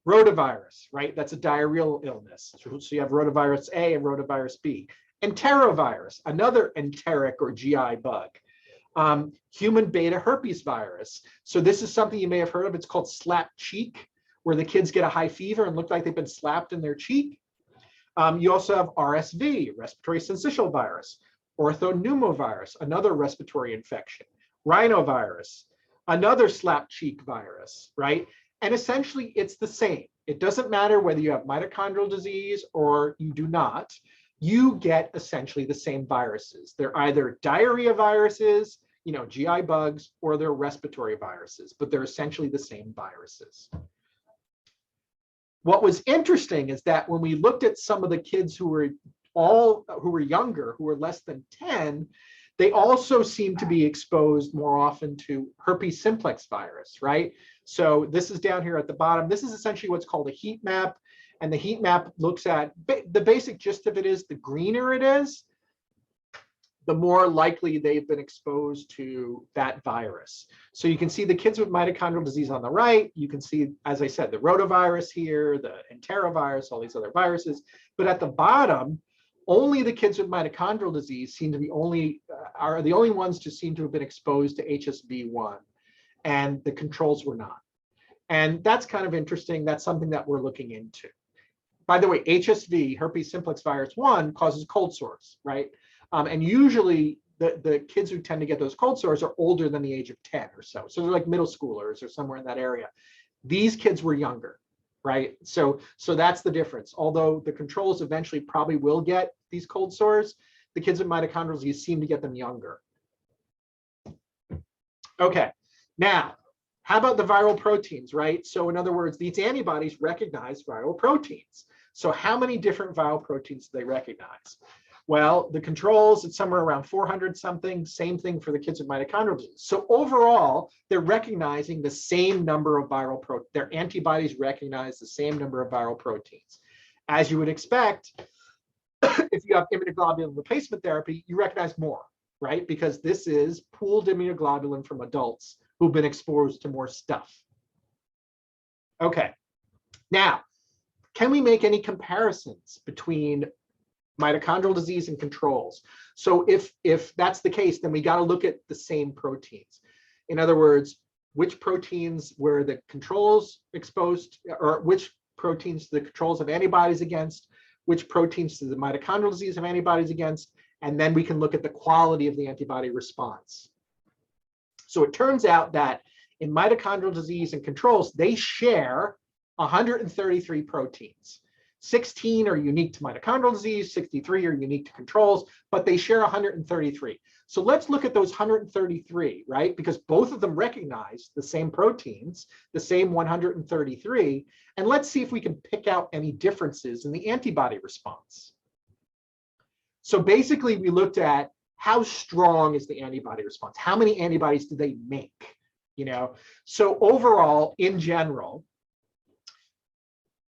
Rotavirus, right? That's a diarrheal illness. So you have rotavirus A and rotavirus B. Enterovirus, another enteric or GI bug. Human beta herpes virus. So this is something you may have heard of. It's called slap cheek, where the kids get a high fever and look like they've been slapped in their cheek. You also have RSV, respiratory syncytial virus. Orthopneumovirus, another respiratory infection. Rhinovirus, another slap cheek virus, right? And essentially, it's the same. It doesn't matter whether you have mitochondrial disease or you do not. You get essentially the same viruses. They're either diarrhea viruses, GI bugs, or they're respiratory viruses, but they're essentially the same viruses. What was interesting is that when we looked at some of the kids who were younger, who were less than 10, they also seem to be exposed more often to herpes simplex virus, right? So this is down here at the bottom. This is essentially what's called a heat map. And the heat map looks at, the basic gist of it is the greener it is, the more likely they've been exposed to that virus. So you can see the kids with mitochondrial disease on the right. You can see, as I said, the rotavirus here, the enterovirus, all these other viruses. But at the bottom, only the kids with mitochondrial disease seem to be are the only ones to seem to have been exposed to HSV1, and the controls were not. And that's kind of interesting. That's something that we're looking into. By the way, HSV, herpes simplex virus 1, causes cold sores, right? And usually the kids who tend to get those cold sores are older than the age of 10 or so. So they're like middle schoolers or somewhere in that area. These kids were younger, right? So that's the difference. Although the controls eventually probably will get these cold sores, the kids with mitochondrial disease seem to get them younger. Okay, now, how about the viral proteins, right? So in other words, these antibodies recognize viral proteins. So how many different viral proteins do they recognize? Well, the controls, it's somewhere around 400 something, same thing for the kids with mitochondrial disease. So overall, they're recognizing the same number of viral proteins. Their antibodies recognize the same number of viral proteins. As you would expect, if you have immunoglobulin replacement therapy, you recognize more, right? Because this is pooled immunoglobulin from adults who've been exposed to more stuff. Okay, now, can we make any comparisons between mitochondrial disease and controls? So if that's the case, then we got to look at the same proteins. In other words, which proteins were the controls exposed, or which proteins the controls have antibodies against, which proteins do the mitochondrial disease have antibodies against, and then we can look at the quality of the antibody response. So it turns out that in mitochondrial disease and controls, they share 133 proteins. 16 are unique to mitochondrial disease, 63 are unique to controls, but they share 133. So let's look at those 133, right? Because both of them recognize the same proteins, the same 133, and let's see if we can pick out any differences in the antibody response. So basically, we looked at how strong is the antibody response? How many antibodies do they make? So overall, in general,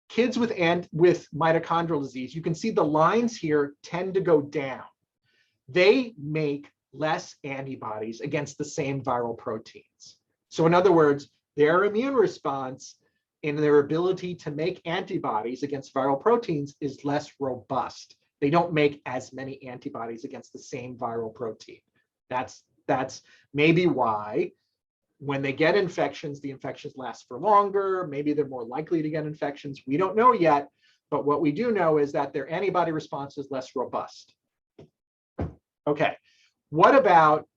kids with mitochondrial disease, you can see the lines here tend to go down. They make less antibodies against the same viral proteins. So in other words, their immune response and their ability to make antibodies against viral proteins is less robust. They don't make as many antibodies against the same viral protein. That's maybe why when they get infections, the infections last for longer. Maybe they're more likely to get infections. We don't know yet, but what we do know is that their antibody response is less robust. Okay, what about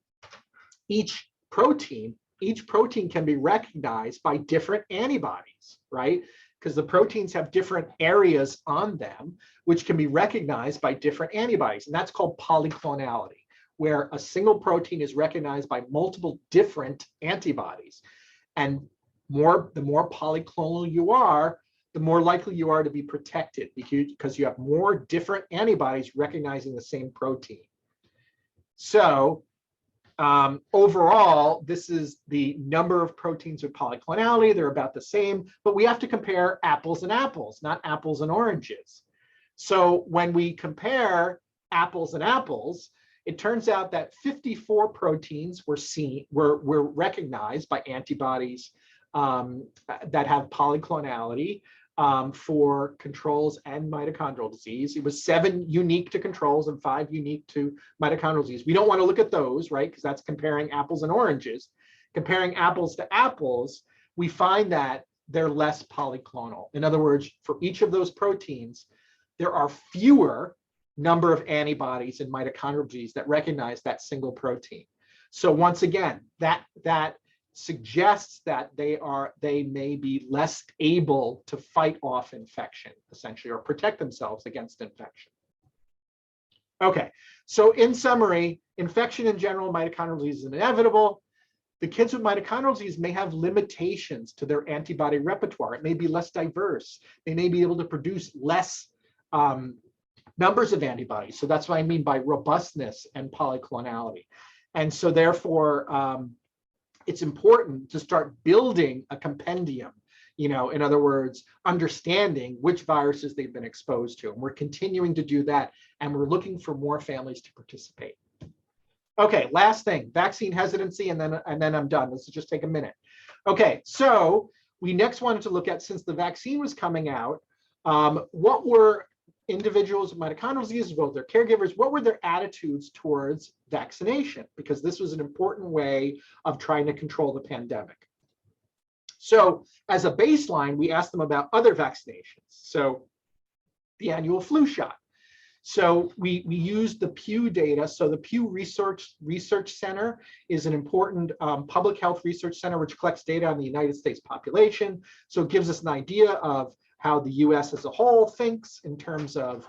each protein? Each protein can be recognized by different antibodies, right? Because the proteins have different areas on them, which can be recognized by different antibodies. And that's called polyclonality, where a single protein is recognized by multiple different antibodies. And the more polyclonal you are, the more likely you are to be protected because you have more different antibodies recognizing the same protein. So overall, this is the number of proteins with polyclonality. They're about the same, but we have to compare apples and apples, not apples and oranges. So when we compare apples and apples, it turns out that 54 proteins were recognized by antibodies that have polyclonality for controls and mitochondrial disease. It was 7 unique to controls and 5 unique to mitochondrial disease. We don't want to look at those, right? Because that's comparing apples and oranges. Comparing apples to apples, we find that they're less polyclonal. In other words, for each of those proteins, there are fewer number of antibodies in mitochondrial disease that recognize that single protein. So once again, that suggests that they may be less able to fight off infection, essentially, or protect themselves against infection. Okay, so in summary, infection in general, mitochondrial disease is inevitable. The kids with mitochondrial disease may have limitations to their antibody repertoire. It may be less diverse. They may be able to produce less numbers of antibodies. So that's what I mean by robustness and polyclonality. And so therefore, it's important to start building a compendium, in other words, understanding which viruses they've been exposed to. And we're continuing to do that. And we're looking for more families to participate. Okay, last thing, vaccine hesitancy, and then I'm done. This will just take a minute. Okay, so we next wanted to look at, since the vaccine was coming out, what were individuals with mitochondrial disease, as well as their caregivers, what were their attitudes towards vaccination? Because this was an important way of trying to control the pandemic. So as a baseline, we asked them about other vaccinations. So the annual flu shot. So we used the Pew data. So the Pew Research Center is an important public health research center which collects data on the United States population. So it gives us an idea of how the US as a whole thinks in terms of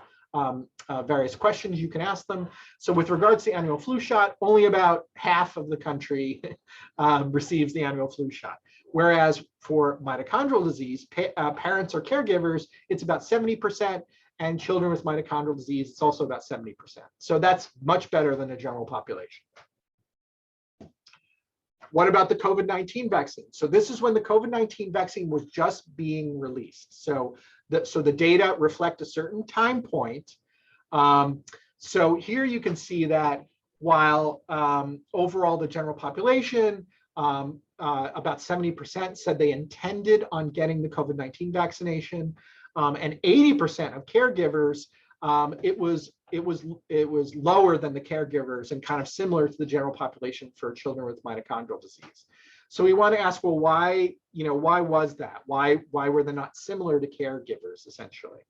various questions you can ask them. So with regards to the annual flu shot, only about half of the country receives the annual flu shot. Whereas for mitochondrial disease, parents or caregivers, it's about 70%, and children with mitochondrial disease, it's also about 70%. So that's much better than the general population. What about the COVID-19 vaccine? So this is when the COVID-19 vaccine was just being released. So the data reflect a certain time point. So here you can see that while overall the general population, about 70% said they intended on getting the COVID-19 vaccination, and 80% of caregivers, it was lower than the caregivers and kind of similar to the general population for children with mitochondrial disease. So we want to ask, well, why was that? Why were they not similar to caregivers, essentially?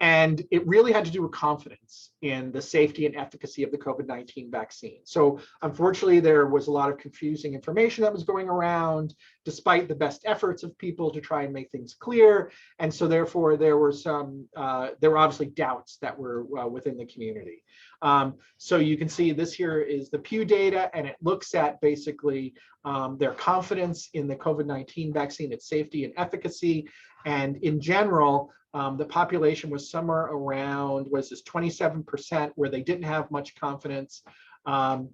And it really had to do with confidence in the safety and efficacy of the COVID-19 vaccine. So unfortunately, there was a lot of confusing information that was going around, despite the best efforts of people to try and make things clear. And so therefore, there were obviously doubts that were within the community. So you can see this here is the Pew data, and it looks at basically their confidence in the COVID-19 vaccine, its safety and efficacy. And in general, the population was somewhere around, was this 27%, where they didn't have much confidence. And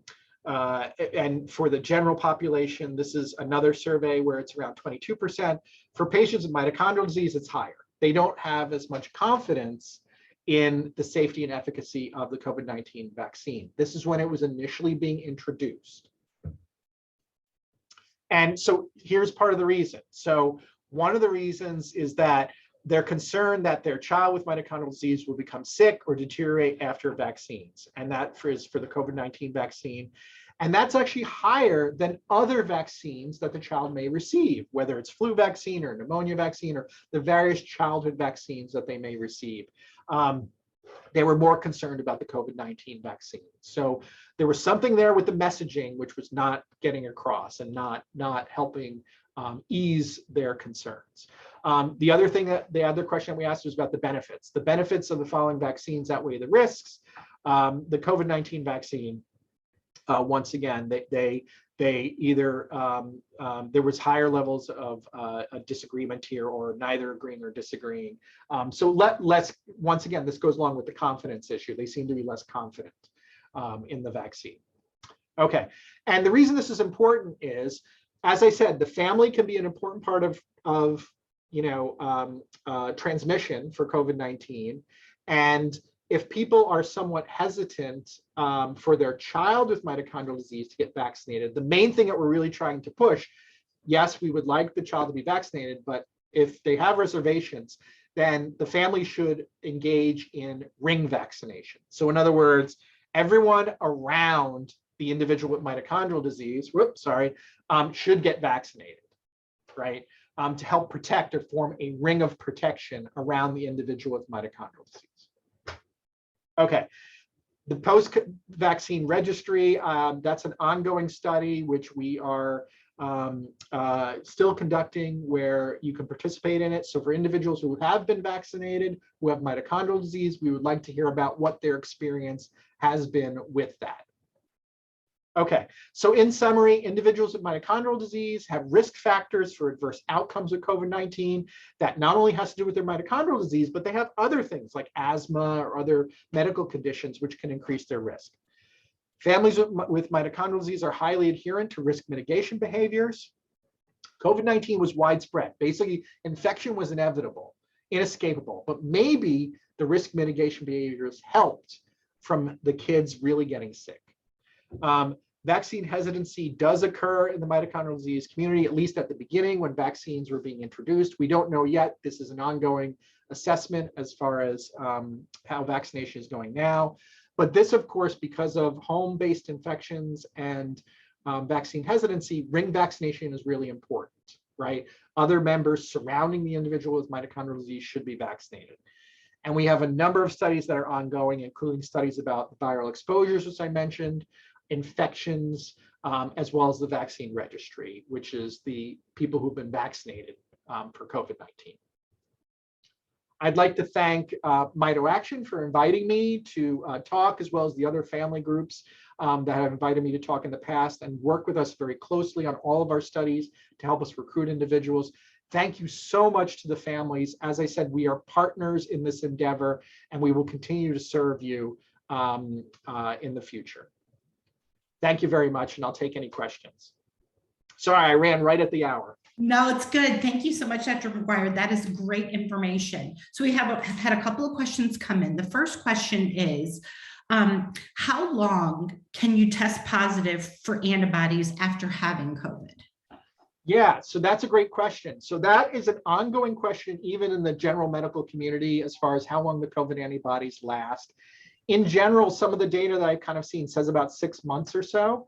for the general population, this is another survey where it's around 22%. For patients with mitochondrial disease, it's higher. They don't have as much confidence in the safety and efficacy of the COVID-19 vaccine. This is when it was initially being introduced. And so here's part of the reason. So one of the reasons is that they're concerned that their child with mitochondrial disease will become sick or deteriorate after vaccines. And that is for the COVID-19 vaccine. And that's actually higher than other vaccines that the child may receive, whether it's flu vaccine or pneumonia vaccine or the various childhood vaccines that they may receive. They were more concerned about the COVID-19 vaccine. So there was something there with the messaging which was not getting across and not helping ease their concerns. The other question we asked was about the benefits. The benefits of the following vaccines outweigh the risks. The COVID-19 vaccine, once again, they either there was higher levels of a disagreement here, or neither agreeing or disagreeing. So let's once again, this goes along with the confidence issue. They seem to be less confident in the vaccine. Okay, and the reason this is important is, as I said, the family can be an important part of transmission for COVID-19. And if people are somewhat hesitant for their child with mitochondrial disease to get vaccinated, the main thing that we're really trying to push, yes, we would like the child to be vaccinated, but if they have reservations, then the family should engage in ring vaccination. So in other words, everyone around the individual with mitochondrial disease, should get vaccinated, right? To help protect or form a ring of protection around the individual with mitochondrial disease. Okay, the post-vaccine registry, that's an ongoing study which we are still conducting, where you can participate in it. So for individuals who have been vaccinated, who have mitochondrial disease, we would like to hear about what their experience has been with that. Okay, so in summary, individuals with mitochondrial disease have risk factors for adverse outcomes with COVID-19 that not only has to do with their mitochondrial disease, but they have other things like asthma or other medical conditions which can increase their risk. Families with mitochondrial disease are highly adherent to risk mitigation behaviors. COVID-19 was widespread. Basically, infection was inevitable, inescapable, but maybe the risk mitigation behaviors helped from the kids really getting sick. Vaccine hesitancy does occur in the mitochondrial disease community, at least at the beginning when vaccines were being introduced. We don't know yet. This is an ongoing assessment as far as how vaccination is going now. But this, of course, because of home-based infections and vaccine hesitancy, ring vaccination is really important, right? Other members surrounding the individual with mitochondrial disease should be vaccinated. And we have a number of studies that are ongoing, including studies about viral exposures, which I mentioned, infections, as well as the vaccine registry, which is the people who've been vaccinated for COVID-19. I'd like to thank MitoAction for inviting me to talk, as well as the other family groups that have invited me to talk in the past and work with us very closely on all of our studies to help us recruit individuals. Thank you so much to the families. As I said, we are partners in this endeavor, and we will continue to serve you in the future. Thank you very much, and I'll take any questions. Sorry, I ran right at the hour. No, it's good. Thank you so much, Dr. McGuire. That is great information. So we have had a couple of questions come in. The first question is, how long can you test positive for antibodies after having COVID? Yeah, so that's a great question. So that is an ongoing question, even in the general medical community, as far as how long the COVID antibodies last. In general, some of the data that I've kind of seen says about 6 months or so.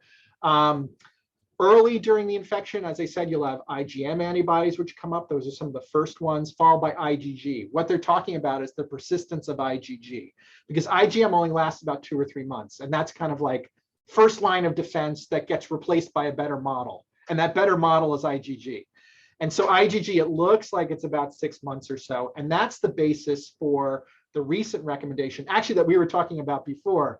Early during the infection, as I said, you'll have IgM antibodies, which come up. Those are some of the first ones, followed by IgG. What they're talking about is the persistence of IgG, because IgM only lasts about 2 or 3 months. And that's kind of like first line of defense that gets replaced by a better model. And that better model is IgG. And so IgG, it looks like it's about 6 months or so. And that's the basis for the recent recommendation, actually, that we were talking about before,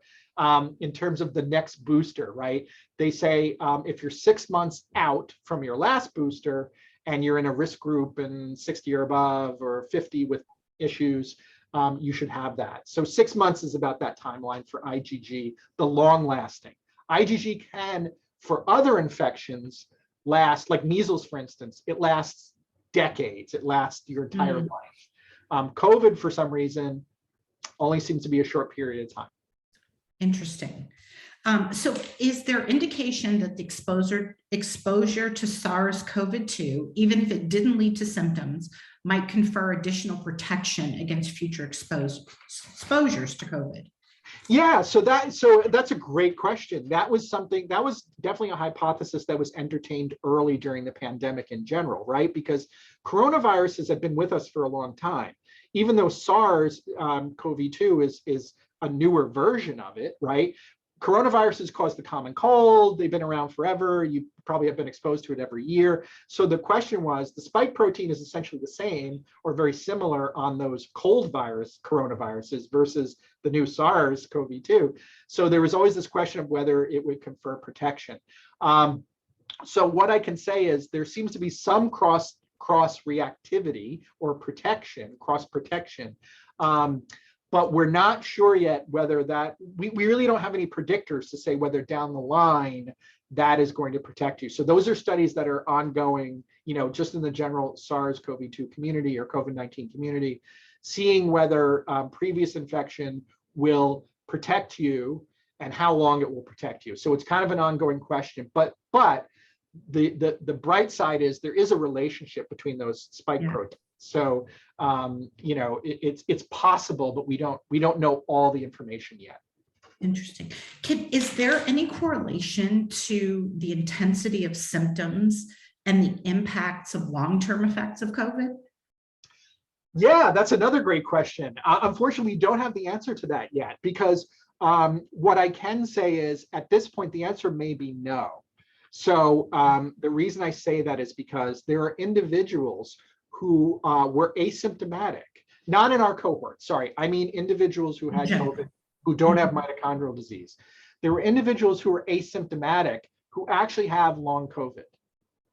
in terms of the next booster, right? They say if you're 6 months out from your last booster and you're in a risk group and 60 or above or 50 with issues, you should have that. So 6 months is about that timeline for IgG, the long lasting. IgG can, for other infections, last, like measles, for instance, it lasts decades. It lasts your entire life. COVID, for some reason, only seems to be a short period of time. Interesting. So is there indication that the exposure to SARS-CoV-2, even if it didn't lead to symptoms, might confer additional protection against future exposures to COVID? Yeah, so that's a great question. That was definitely a hypothesis that was entertained early during the pandemic in general, right? Because coronaviruses have been with us for a long time. Even though SARS-CoV-2 is a newer version of it, right? Coronaviruses cause the common cold. They've been around forever. You probably have been exposed to it every year. So the question was, the spike protein is essentially the same or very similar on those cold virus coronaviruses versus the new SARS-CoV-2. So there was always this question of whether it would confer protection. So what I can say is there seems to be some cross reactivity or protection, cross protection. But we're not sure yet whether that, we really don't have any predictors to say whether down the line that is going to protect you. So those are studies that are ongoing, just in the general SARS-CoV-2 community or COVID-19 community, seeing whether previous infection will protect you and how long it will protect you. So it's kind of an ongoing question, but the bright side is there is a relationship between those spike proteins. So, it's possible, but we don't know all the information yet. Interesting. Is there any correlation to the intensity of symptoms and the impacts of long-term effects of COVID? Yeah, that's another great question. Unfortunately, we don't have the answer to that yet, because what I can say is at this point, the answer may be no. So the reason I say that is because there are individuals who were asymptomatic, not in our cohort, sorry, I mean individuals who had COVID who don't have mitochondrial disease. There were individuals who were asymptomatic who actually have long COVID,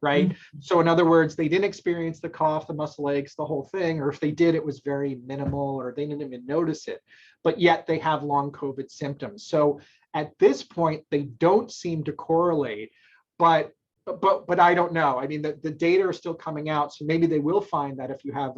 right? So in other words, they didn't experience the cough, the muscle aches, the whole thing, or if they did, it was very minimal or they didn't even notice it, but yet they have long COVID symptoms. So at this point, they don't seem to correlate, but I don't know. I mean, the data are still coming out, so maybe they will find that if you have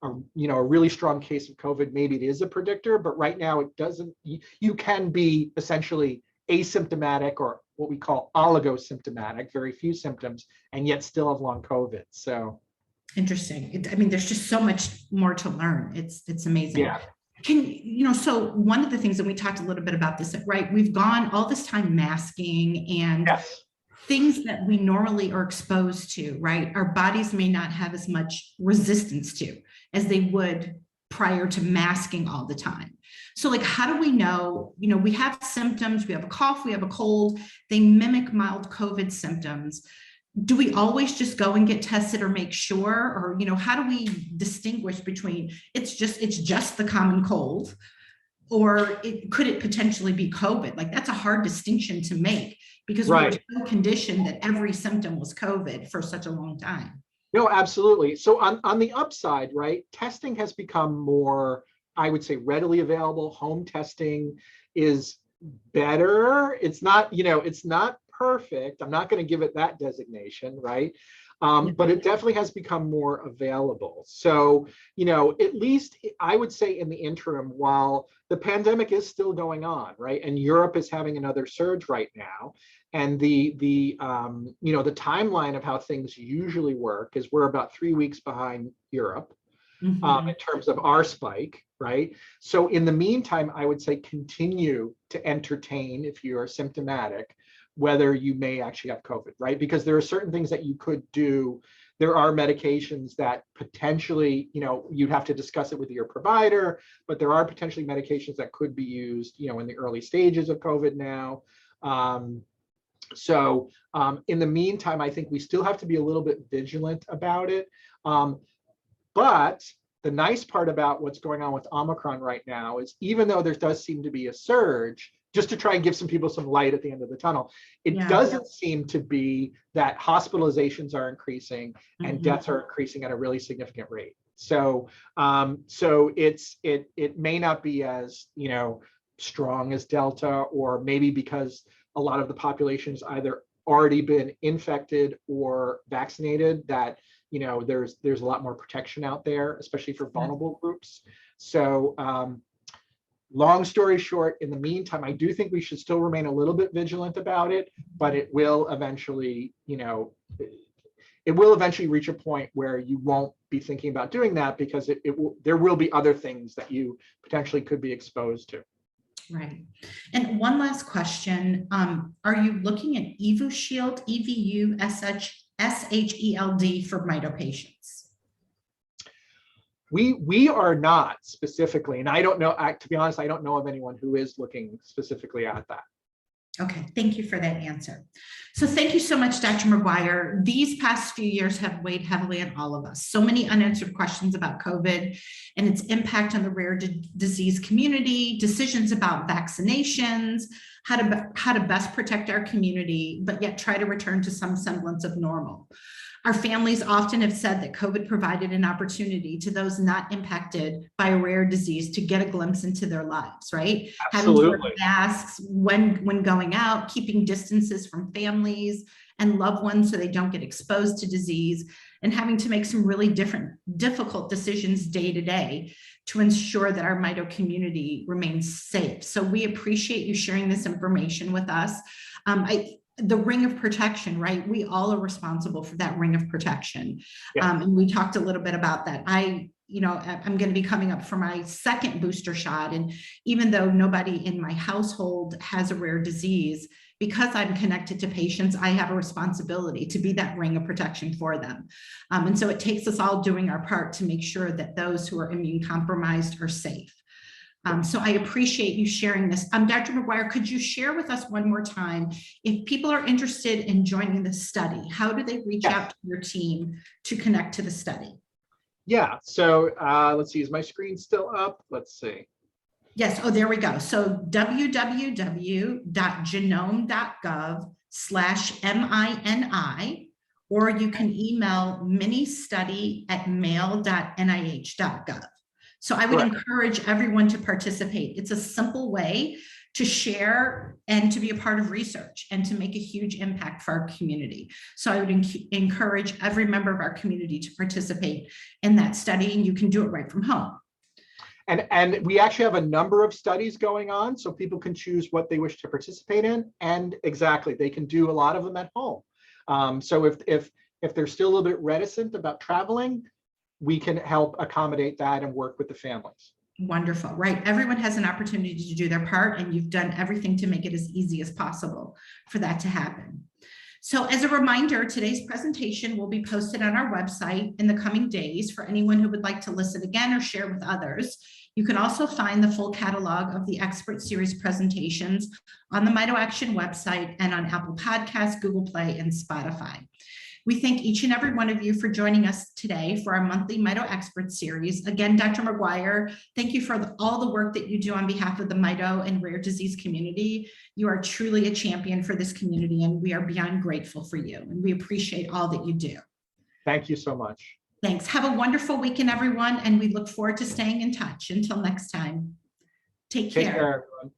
a really strong case of COVID, maybe it is a predictor, but right now it doesn't. You can be essentially asymptomatic or what we call oligosymptomatic, very few symptoms, and yet still have long COVID. So interesting. I mean, there's just so much more to learn. It's amazing. yeah. So one of the things, and we talked a little bit about this, right? We've gone all this time masking and Yes. things that we normally are exposed to, right? Our bodies may not have as much resistance to as they would prior to masking all the time. So like, how do we know, we have symptoms, we have a cough, we have a cold, they mimic mild COVID symptoms. Do we always just go and get tested or make sure, or, how do we distinguish between it's just the common cold, or could it potentially be COVID? Like, that's a hard distinction to make because we were so conditioned that every symptom was COVID for such a long time. No, absolutely. So on the upside, right, testing has become more, I would say, readily available. Home testing is better. It's not, it's not perfect. I'm not going to give it that designation, right? But it definitely has become more available. So, at least I would say in the interim, while the pandemic is still going on, right, and Europe is having another surge right now, and the timeline of how things usually work is we're about 3 weeks behind Europe in terms of our spike, right? So in the meantime, I would say continue to entertain if you are symptomatic, whether you may actually have COVID, right? Because there are certain things that you could do. There are medications that potentially, you'd have to discuss it with your provider, but there are potentially medications that could be used, in the early stages of COVID now. So in the meantime, I think we still have to be a little bit vigilant about it. But the nice part about what's going on with Omicron right now is even though there does seem to be a surge, just to try and give some people some light at the end of the tunnel, it doesn't seem to be that hospitalizations are increasing and deaths are increasing at a really significant rate. So, it may not be as, strong as Delta, or maybe because a lot of the population's either already been infected or vaccinated, that there's a lot more protection out there, especially for vulnerable groups. So long story short, in the meantime, I do think we should still remain a little bit vigilant about it, but it will eventually, reach a point where you won't be thinking about doing that, because there will be other things that you potentially could be exposed to. Right. And one last question. Are you looking at EvuShield, EVU, SHELD for mito patients? We are not specifically, and I don't know, to be honest, I don't know of anyone who is looking specifically at that. Okay, thank you for that answer. So thank you so much, Dr. McGuire. These past few years have weighed heavily on all of us. So many unanswered questions about COVID and its impact on the rare disease community, decisions about vaccinations, how to best protect our community, but yet try to return to some semblance of normal. Our families often have said that COVID provided an opportunity to those not impacted by a rare disease to get a glimpse into their lives, right? Absolutely. Having to wear masks when going out, keeping distances from families and loved ones so they don't get exposed to disease, and having to make some really difficult decisions day to day to ensure that our mito community remains safe. So we appreciate you sharing this information with us. The ring of protection, right? We all are responsible for that ring of protection. Yeah. And we talked a little bit about that. I'm going to be coming up for my second booster shot. And even though nobody in my household has a rare disease, because I'm connected to patients, I have a responsibility to be that ring of protection for them. And so it takes us all doing our part to make sure that those who are immune compromised are safe. So I appreciate you sharing this. Dr. McGuire, could you share with us one more time, if people are interested in joining the study, how do they reach out to your team to connect to the study? Yeah, so let's see, is my screen still up? Let's see. Yes, oh, there we go. So www.genome.gov/MINI, or you can email ministudy@mail.nih.gov. So I would encourage everyone to participate. It's a simple way to share and to be a part of research and to make a huge impact for our community. So I would encourage every member of our community to participate in that study, and you can do it right from home. And we actually have a number of studies going on, so people can choose what they wish to participate in, and exactly, they can do a lot of them at home. So if they're still a little bit reticent about traveling, we can help accommodate that and work with the families. Wonderful, right? Everyone has an opportunity to do their part, and you've done everything to make it as easy as possible for that to happen. So as a reminder, today's presentation will be posted on our website in the coming days for anyone who would like to listen again or share with others. You can also find the full catalog of the expert series presentations on the Mito Action website and on Apple Podcasts, Google Play, and Spotify. We thank each and every one of you for joining us today for our monthly Mito Expert Series. Again, Dr. McGuire, thank you for all the work that you do on behalf of the Mito and rare disease community. You are truly a champion for this community, and we are beyond grateful for you, and we appreciate all that you do. Thank you so much. Thanks. Have a wonderful weekend, everyone, and we look forward to staying in touch. Until next time, take care. Take care, everyone.